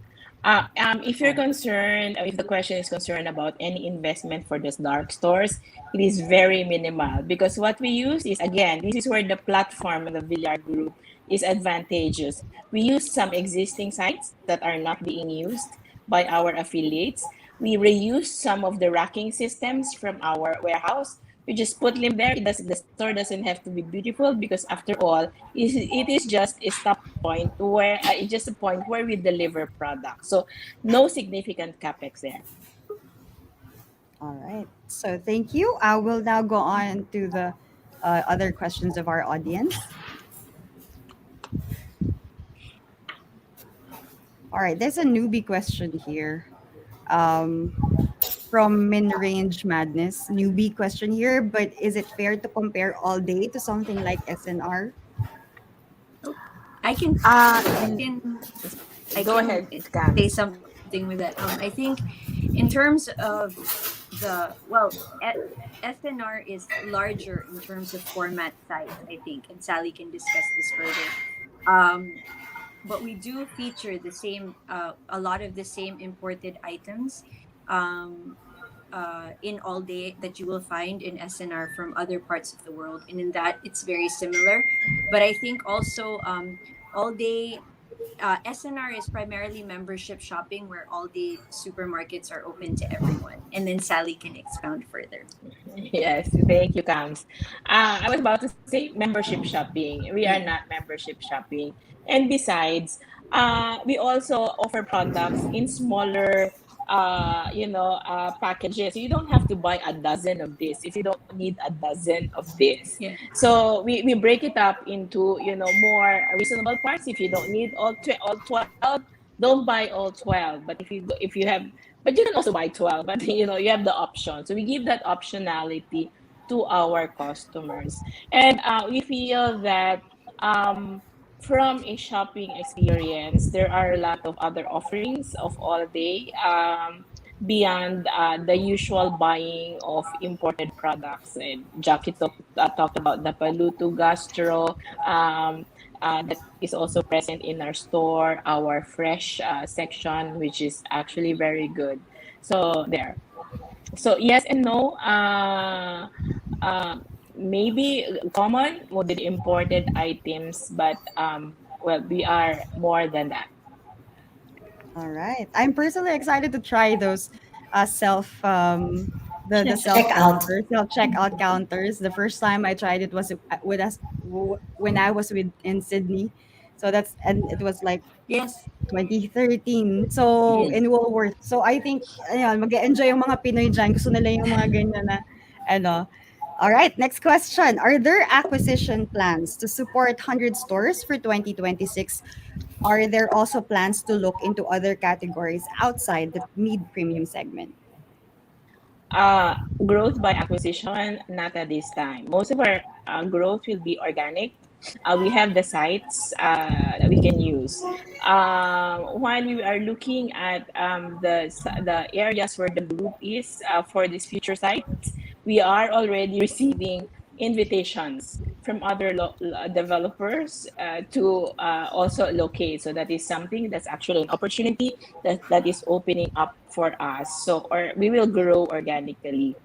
If you're concerned, if the question is concerned about any investment for these dark stores, it is very minimal because what we use is, again, this is where the platform of the Villar Group is advantageous. We use some existing sites that are not being used by our affiliates. We reuse some of the racking systems from our warehouse. We just put them there. The store doesn't have to be beautiful because, after all, it is just a stop point where it's just a point where we deliver products. So no significant capex there. All right. So thank you. I will now go on to the other questions of our audience. All right. There's a newbie question here um, from Min Range Madness. Newbie question here, but is it fair to compare all day to something like SNR? Oh, I can I And can I go can ahead, Cam. say something with that. I think in terms of the well, SNR is larger in terms of format size. I think, and Sally can discuss this further. Um, but we do feature the same, a lot of the same imported items, um, in all day that you will find in SNR from other parts of the world, and in that it's very similar. But I think also, all day, SNR is primarily membership shopping, where all the supermarkets are open to everyone. And then Sally can expound further. Yes, thank you, Kams. I was about to say membership shopping. We are Yeah. not membership shopping. And besides, we also offer products in smaller, packages. You don't have to buy a dozen of this if you don't need a dozen of this. Yeah. So we break it up into, more reasonable parts. If you don't need all 12, don't buy all 12. But if you have, but you can also buy 12, but you have the option. So we give that optionality to our customers. And we feel that, um, from a shopping experience, there are a lot of other offerings of all day, beyond the usual buying of imported products. And Jackie talked about the Paluto Gastro, that is also present in our store, our fresh section, which is actually very good. So there. So yes and no. Maybe common would be the imported items, but well, we are more than that. All right. I'm personally excited to try those self the self Check out. counter, self checkout counters. The first time I tried it was with us when I was with in Sydney. So that's and it was like Yes. 2013. So Yes. Mm. in Woolworth. So I think ayan, mag-enjoy yung mga Pinoy diyan. Gusto nila yung mga ganyan na ano. All right, next question. Are there acquisition plans to support 100 stores for 2026? Are there also plans to look into other categories outside the mid-premium segment? Uh, Growth by acquisition, not at this time. Most of our growth will be organic. We have the sites that we can use. While we are looking at the areas where the group is for these future sites, we are already receiving invitations from other developers to also locate. So that is something that's actually an opportunity that is opening up for us. So, or we will grow organically.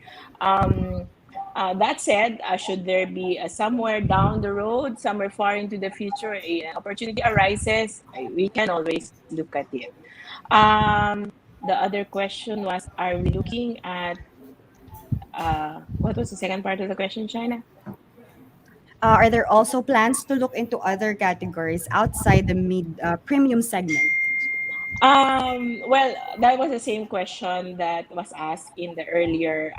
Um, that said, should there be somewhere down the road, somewhere far into the future, an opportunity arises, we can always look at it. The other question was, are we looking at, what was the second part of the question, China? Are there also plans to look into other categories outside the mid-premium segment? Well, that was the same question that was asked in the earlier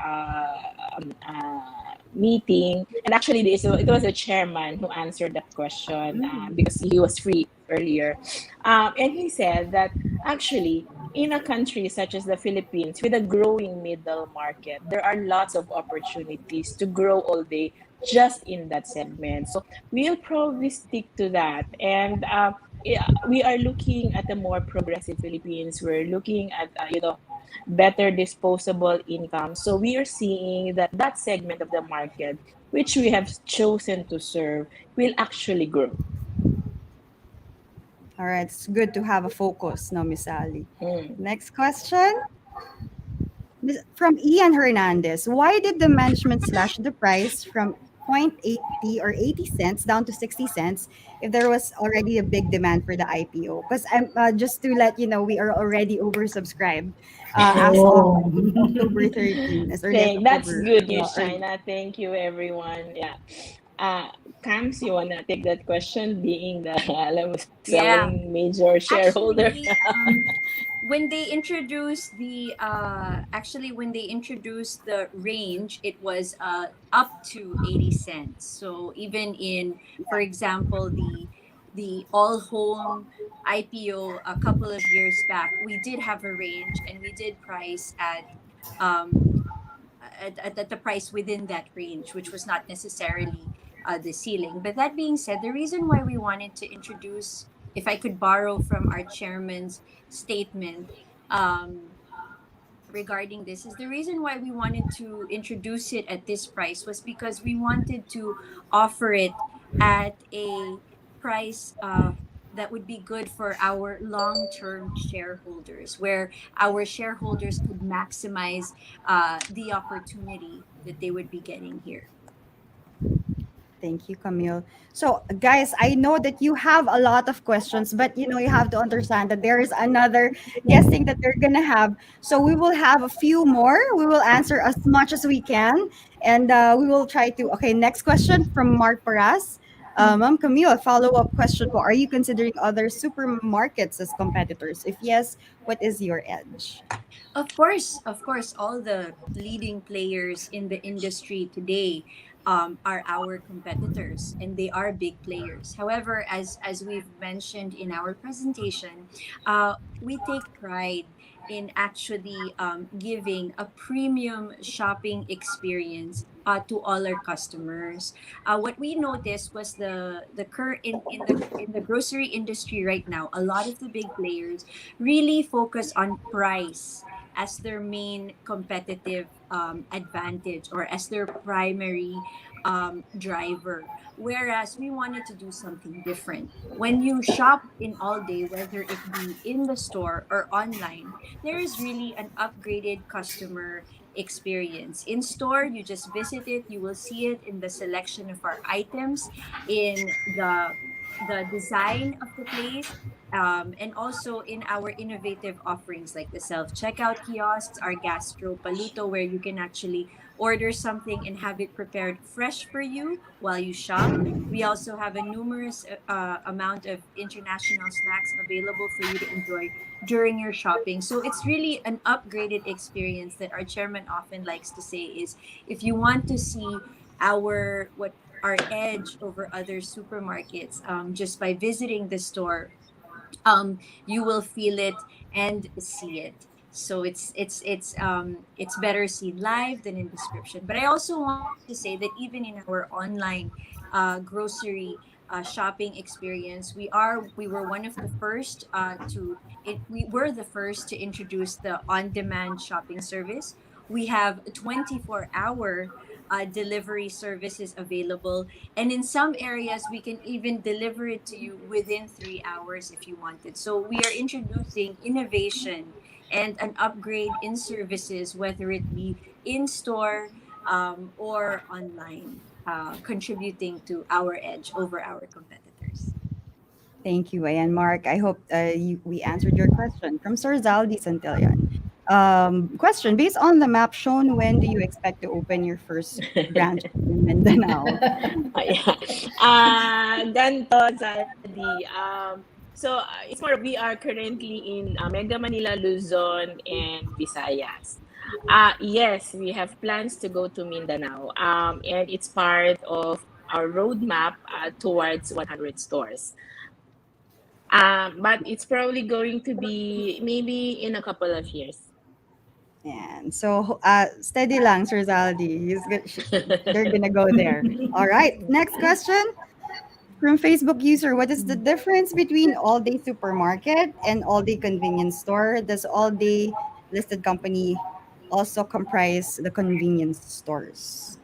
meeting, and actually, it was the chairman who answered that question Mm. because he was free earlier, and he said that actually, in a country such as the Philippines, with a growing middle market, there are lots of opportunities to grow all day just in that segment. So we'll probably stick to that, and yeah, we are looking at a more progressive Philippines. We're looking at better disposable income. So we are seeing that that segment of the market, which we have chosen to serve, will actually grow. All right, it's good to have a focus, no, Miss Ali. Mm. Next question. From Ian Hernandez. Why did the management slash the price from 0.80 or 80 cents down to 60 cents if there was already a big demand for the IPO? Because I'm just to let you know, we are already oversubscribed as of Oh. I think October 13, as early as That's October. good news, Early. China. Thank you, everyone. Yeah. Cams, you wanna take that question, being the alam mo, Yeah. selling major shareholder? Actually, when they introduced the when they introduced the range, it was up to 80 cents. So even in, for example, the all home IPO a couple of years back, we did have a range, and we did price um at the price within that range, which was not necessarily the ceiling. But that being said, the reason why we wanted to introduce, if I could borrow from our chairman's statement, regarding this, is the reason why we wanted to introduce it at this price was because we wanted to offer it at a price that would be good for our long-term shareholders, where our shareholders could maximize the opportunity that they would be getting here. Thank you, Camille. So, guys, I know that you have a lot of questions, but you have to understand that there is another guessing that they're gonna have. So we will have a few more. We will answer as much as we can, and we will try to. Okay, next question from Mark Paras. Ma'am Camille, a follow-up question po. Are you considering other supermarkets as competitors? If yes, what is your edge? Of course, all the leading players in the industry today are our competitors, and they are big players. However, as we've mentioned in our presentation, we take pride in actually giving a premium shopping experience to all our customers. What we noticed was in the grocery industry right now, a lot of the big players really focus on price as their main competitive advantage, or as their primary driver. Whereas we wanted to do something different. When you shop in All Day, whether it be in the store or online, there is really an upgraded customer experience. In store, you just visit it, you will see it in the selection of our items, in the design of the place, and also in our innovative offerings like the self checkout kiosks, our gastro paluto, where you can actually order something and have it prepared fresh for you while you shop. We also have a numerous amount of international snacks available for you to enjoy during your shopping. So it's really an upgraded experience that our chairman often likes to say is, if you want to see our edge over other supermarkets, just by visiting the store, you will feel it and see it. So it's better seen live than in description. But I also wanted to say that even in our online grocery shopping experience, we were one of the first we were the first to introduce the on-demand shopping service. We have 24-hour delivery services available, and in some areas we can even deliver it to you within 3 hours if you wanted. So we are introducing innovation and an upgrade in services, whether it be in store or online, contributing to our edge over our competitors. Thank you, Ayan. Mark, I hope we answered your question. From Sir Zaldi Santillan. Question, based on the map shown, when do you expect to open your first branch in Mindanao? Yeah. Ganto, Zaldi. It's more, we are currently in Mega Manila, Luzon, and Visayas. Yes, we have plans to go to Mindanao, and it's part of our roadmap towards 100 stores. But it's probably going to be maybe in a couple of years. And so, steady lang, Sir Zaldi. They're gonna go there. All right. Next question from Facebook user. What is the difference between All Day Supermarket and All Day Convenience Store? Does All Day listed company also comprise the convenience stores?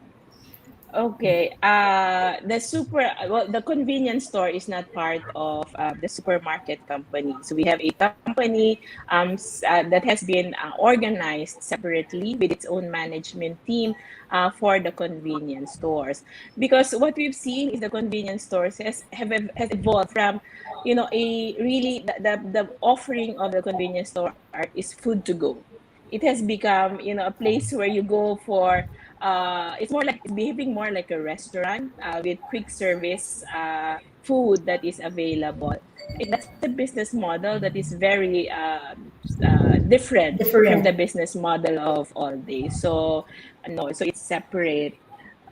Okay. The convenience store is not part of the supermarket company. So we have a company that has been organized separately with its own management team for the convenience stores. Because what we've seen is the convenience stores has evolved from, a really the offering of the convenience store is food to go. It has become, a place where you go for it's behaving more like a restaurant with quick service food that is available. That's a business model that is very different from the Different. business model of All Day. So no, so it's separate.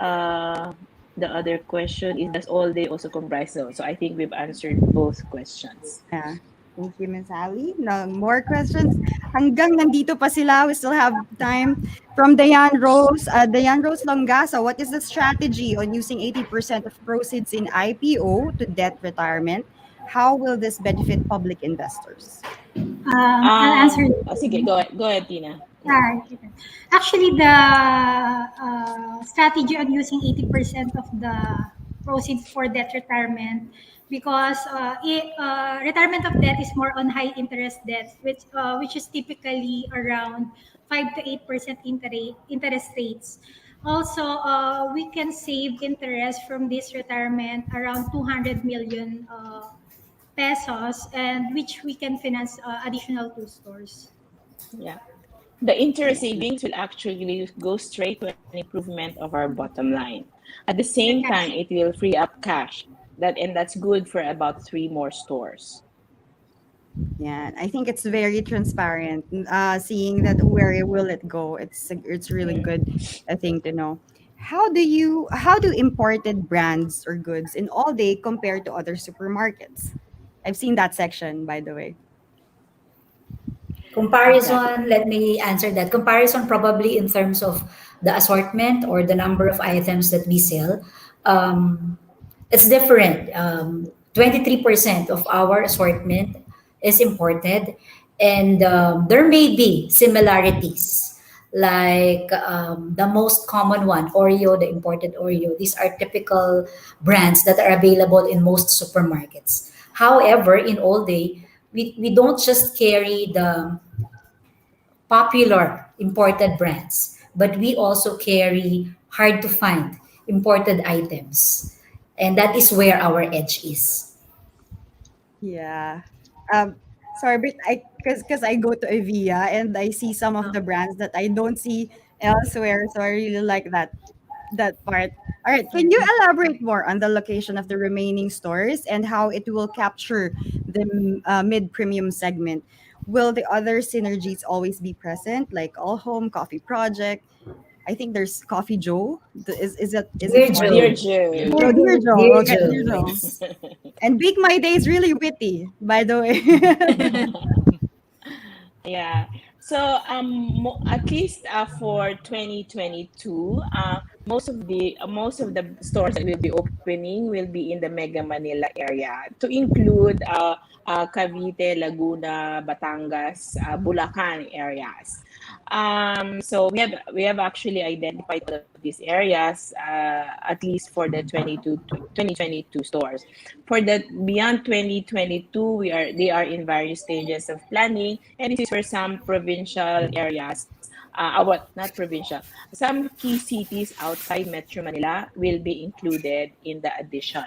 Uh, the other question is, does All Day also comprise those? So I think we've answered both questions. Yeah. Thank you, Miss Ali. No more questions. Hanggang nandito pa sila, we still have time. From Dayan Rose Longasa, what is the strategy on using 80% of proceeds in IPO to debt retirement? How will this benefit public investors? I'll answer Sige, this. go ahead, Tina. Alright. Actually, the strategy on using 80% of the proceeds for debt retirement because retirement of debt is more on high interest debt, which is typically around 5 to 8% interest rates. Also, we can save interest from this retirement around 200 million pesos, and which we can finance additional two stores. Yeah. The interest savings will actually go straight to an improvement of our bottom line. At the The same time, cash. it will free up cash. That's good for about three more stores. Yeah, I think it's very transparent. Seeing that where will it go, it's really good, I think, to know. How do imported brands or goods in all day compare to other supermarkets? I've seen that section, by the way, of that. Comparison, let me answer that. Comparison probably in terms of the assortment or the number of items that we sell. Um, it's different. 23% of our assortment is imported, and there may be similarities. Like the most common one, Oreo, the imported Oreo. These are typical brands that are available in most supermarkets. However, in All Day, we don't just carry the popular imported brands, but we also carry hard to find imported items. And that is where our edge is. Yeah. Um, sorry, but because I go to Evia and I see some of the brands that I don't see elsewhere, so I really like that part. All right, can you elaborate more on the location of the remaining stores and how it will capture the mid-premium segment? Will the other synergies always be present, like All Home, Coffee Project? I think there's Coffee Joe. Is it Dear one? Dear Joe, Joe. Oh, Dear Joe. Dear Okay, Dear Joe, Joe. yes. And Big My Day is really witty, by the way. Yeah. So at least for 2022, most of the stores that will be opening will be in the Mega Manila area, to include Cavite, Laguna, Batangas, Bulacan areas. So we have actually identified all of these areas, at least for the 2022 stores. For the beyond 2022, they are in various stages of planning, and this is where some provincial areas, what not provincial, some key cities outside Metro Manila will be included in the addition.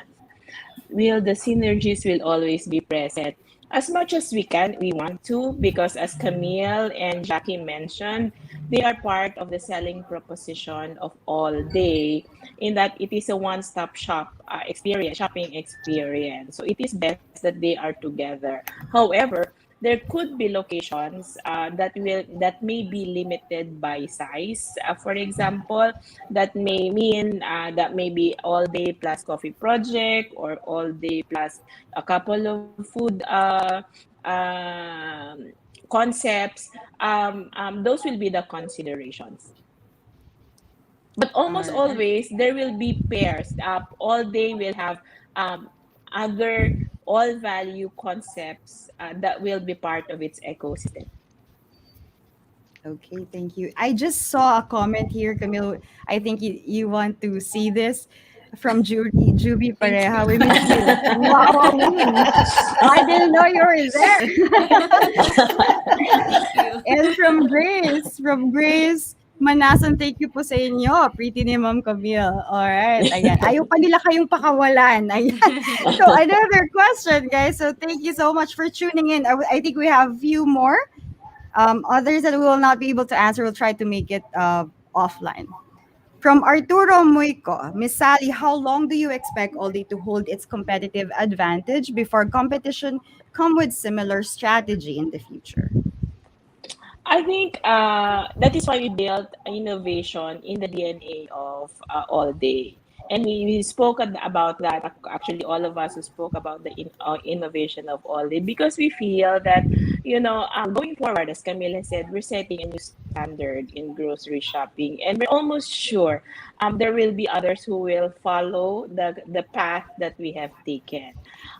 The synergies will always be present as much as we want to, because as Camille and Jackie mentioned, they are part of the selling proposition of All Day, in that it is a one-stop shop shopping experience. So it is best that they are together. However, there could be locations that may be limited by size. For example, that may mean that maybe All Day plus Coffee Project, or All Day plus a couple of food concepts. Those will be the considerations. But All almost right. always there will be pairs. All Day will have other all value concepts that will be part of its ecosystem. Okay, thank you. I just saw a comment here, Camille. I think you want to see this from Juby Thank Pareha. you. We miss you. Wow, I didn't know you were Thank you. there. And from Grace, Manasan, thank you po sa inyo. Pretty ni Ma'am Camille. Alright, ayan. Ayaw pa nila kayong pakawalan. Ayan. So another question, guys. So thank you so much for tuning in. I think we have a few more. Others that we will not be able to answer, we'll try to make it offline. From Arturo Muico, Miss Sally, how long do you expect Aldi to hold its competitive advantage before competition come with similar strategy in the future? I think that is why we built innovation in the DNA of All Day. And we spoke about that. Actually, all of us who spoke about the innovation of All Day, because we feel that, going forward, as Camila said, we're setting a new standard in grocery shopping. And we're almost sure there will be others who will follow the path that we have taken.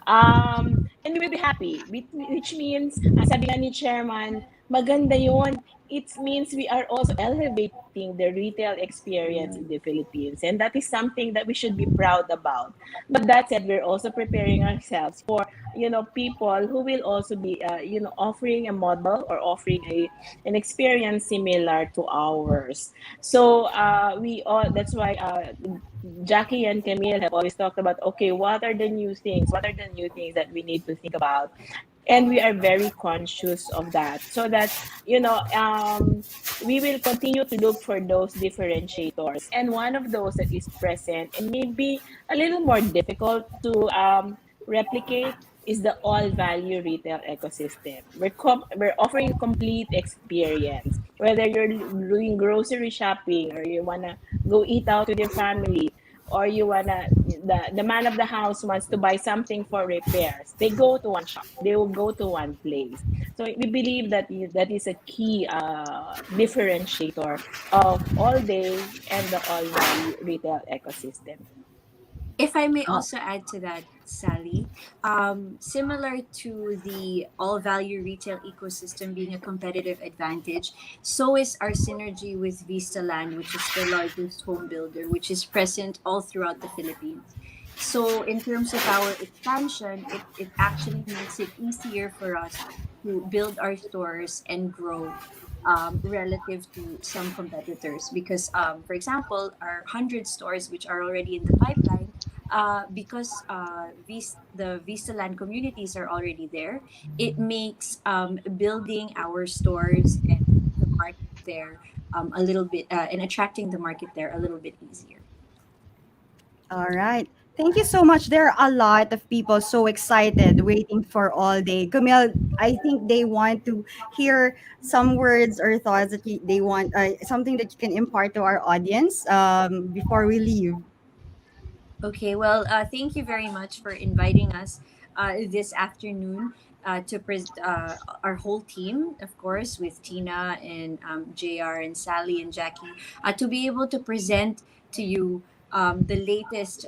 And we will be happy, which means, sabi nga ni Chairman, maganda yon. it means we are also elevating the retail experience in the Philippines. And that is something that we should be proud about. But that said, we're also preparing ourselves for, people who will also be, offering a model or offering an experience similar to ours. So we all, that's why Jackie and Camille have always talked about, okay, what are the new things? What are the new things that we need to think about? And we are very conscious of that, so that we will continue to look for those differentiators, and one of those that is present and maybe a little more difficult to replicate is the all value retail ecosystem. We're offering a complete experience, whether you're doing grocery shopping or you want to go eat out with your family, or you wanna the man of the house wants to buy something for repairs, they go to one shop, they will go to one place. So we believe that that is a key differentiator of all day and the all value retail ecosystem. If I may Oh, also add to that, Sally, similar to the all value retail ecosystem being a competitive advantage, so is our synergy with Vista Land, which is the largest home builder, which is present all throughout the Philippines. So, in terms of our expansion, it actually makes it easier for us to build our stores and grow relative to some competitors. Because, for example, our 100 stores, which are already in the pipeline, because the Vista Land communities are already there, it makes building our stores and the market there a little bit, and attracting the market there a little bit easier. all right. Thank you so much. There are a lot of people so excited waiting for all day. Camille, I think they want to hear some words or thoughts that they want, something that you can impart to our audience before we leave. Okay, well, thank you very much for inviting us this afternoon our whole team, of course, with Tina and JR and Sally and Jackie, to be able to present to you the latest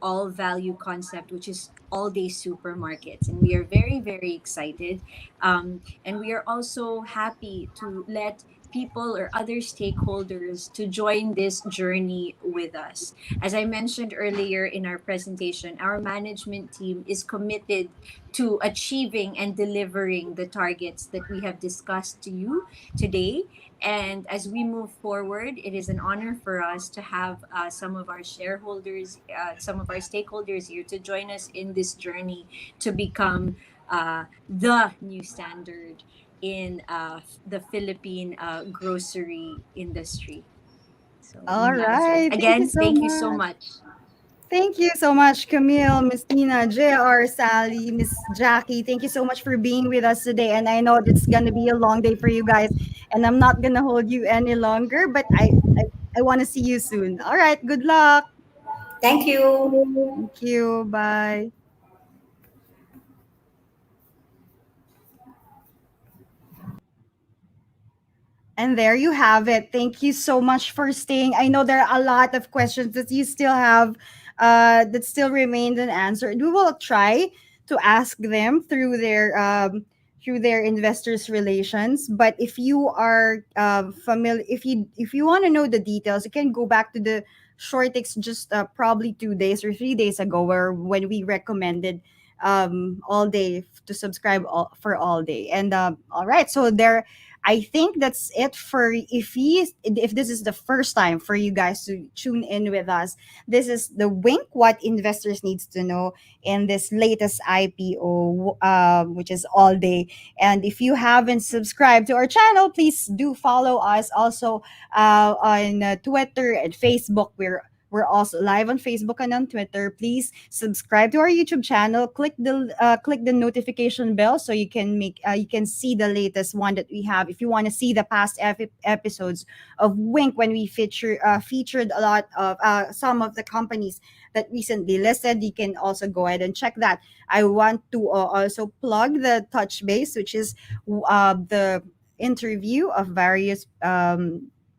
all value concept, which is all day supermarkets. And we are very, very excited. And we are also happy to let people or other stakeholders to join this journey with us. As I mentioned earlier in our presentation, our management team is committed to achieving and delivering the targets that we have discussed to you today. And as we move forward, it is an honor for us to have some of our shareholders, some of our stakeholders here to join us in this journey to become the new standard in the Philippine grocery industry. So, All yeah. So right. Thank you again, so thank you so much. much. Thank you so much, Camille, Miss Tina, JR, Sally, Miss Jackie. Thank you so much for being with us today. And I know it's gonna be a long day for you guys, and I'm not gonna hold you any longer. But I want to see you soon. All right. Good luck. Thank you. Thank you. Bye. And there you have it. Thank you so much for staying. I know there are a lot of questions that you still have that still remained unanswered. We will try to ask them through their investors relations. But if you are familiar, if you want to know the details, you can go back to the short text just probably 2 days or 3 days ago, where when we recommended all day to subscribe for all day. And all right, so there I think that's it for if this is the first time for you guys to tune in with us. This is the Wink what investors needs to know in this latest IPO, which is all day. And if you haven't subscribed to our channel, please do follow us also on Twitter and Facebook. We're also live on Facebook and on Twitter. Please subscribe to our YouTube channel. Click the notification bell so you can see the latest one that we have. If you want to see the past episodes of Wink, when we featured a lot of some of the companies that recently listed, you can also go ahead and check that. I want to also plug the Touch Base, which is the interview of various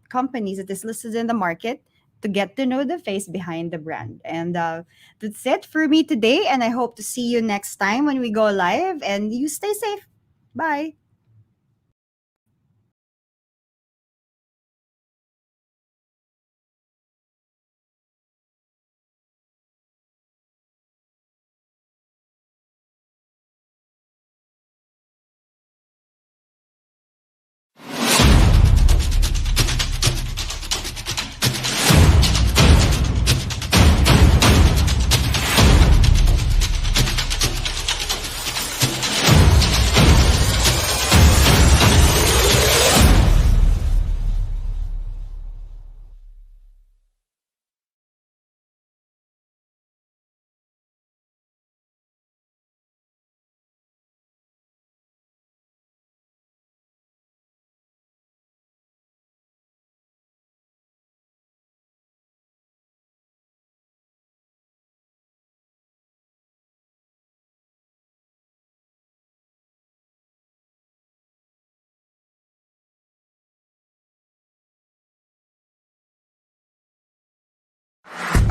companies that is listed in the market to get to know the face behind the brand. And that's it for me today. And I hope to see you next time when we go live. And you stay safe. Bye.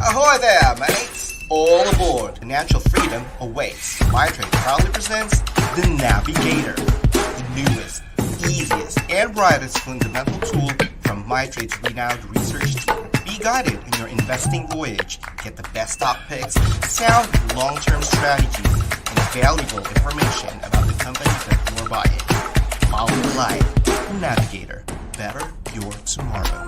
Ahoy there, mates! All aboard! Financial freedom awaits. MyTrade proudly presents the Navigator, the newest, easiest, and brightest fundamental tool from MyTrade's renowned research team. Be guided in your investing voyage. Get the best stock picks, sound long-term strategies, and valuable information about the companies that you're buying. Follow the light. The Navigator. Better your tomorrow.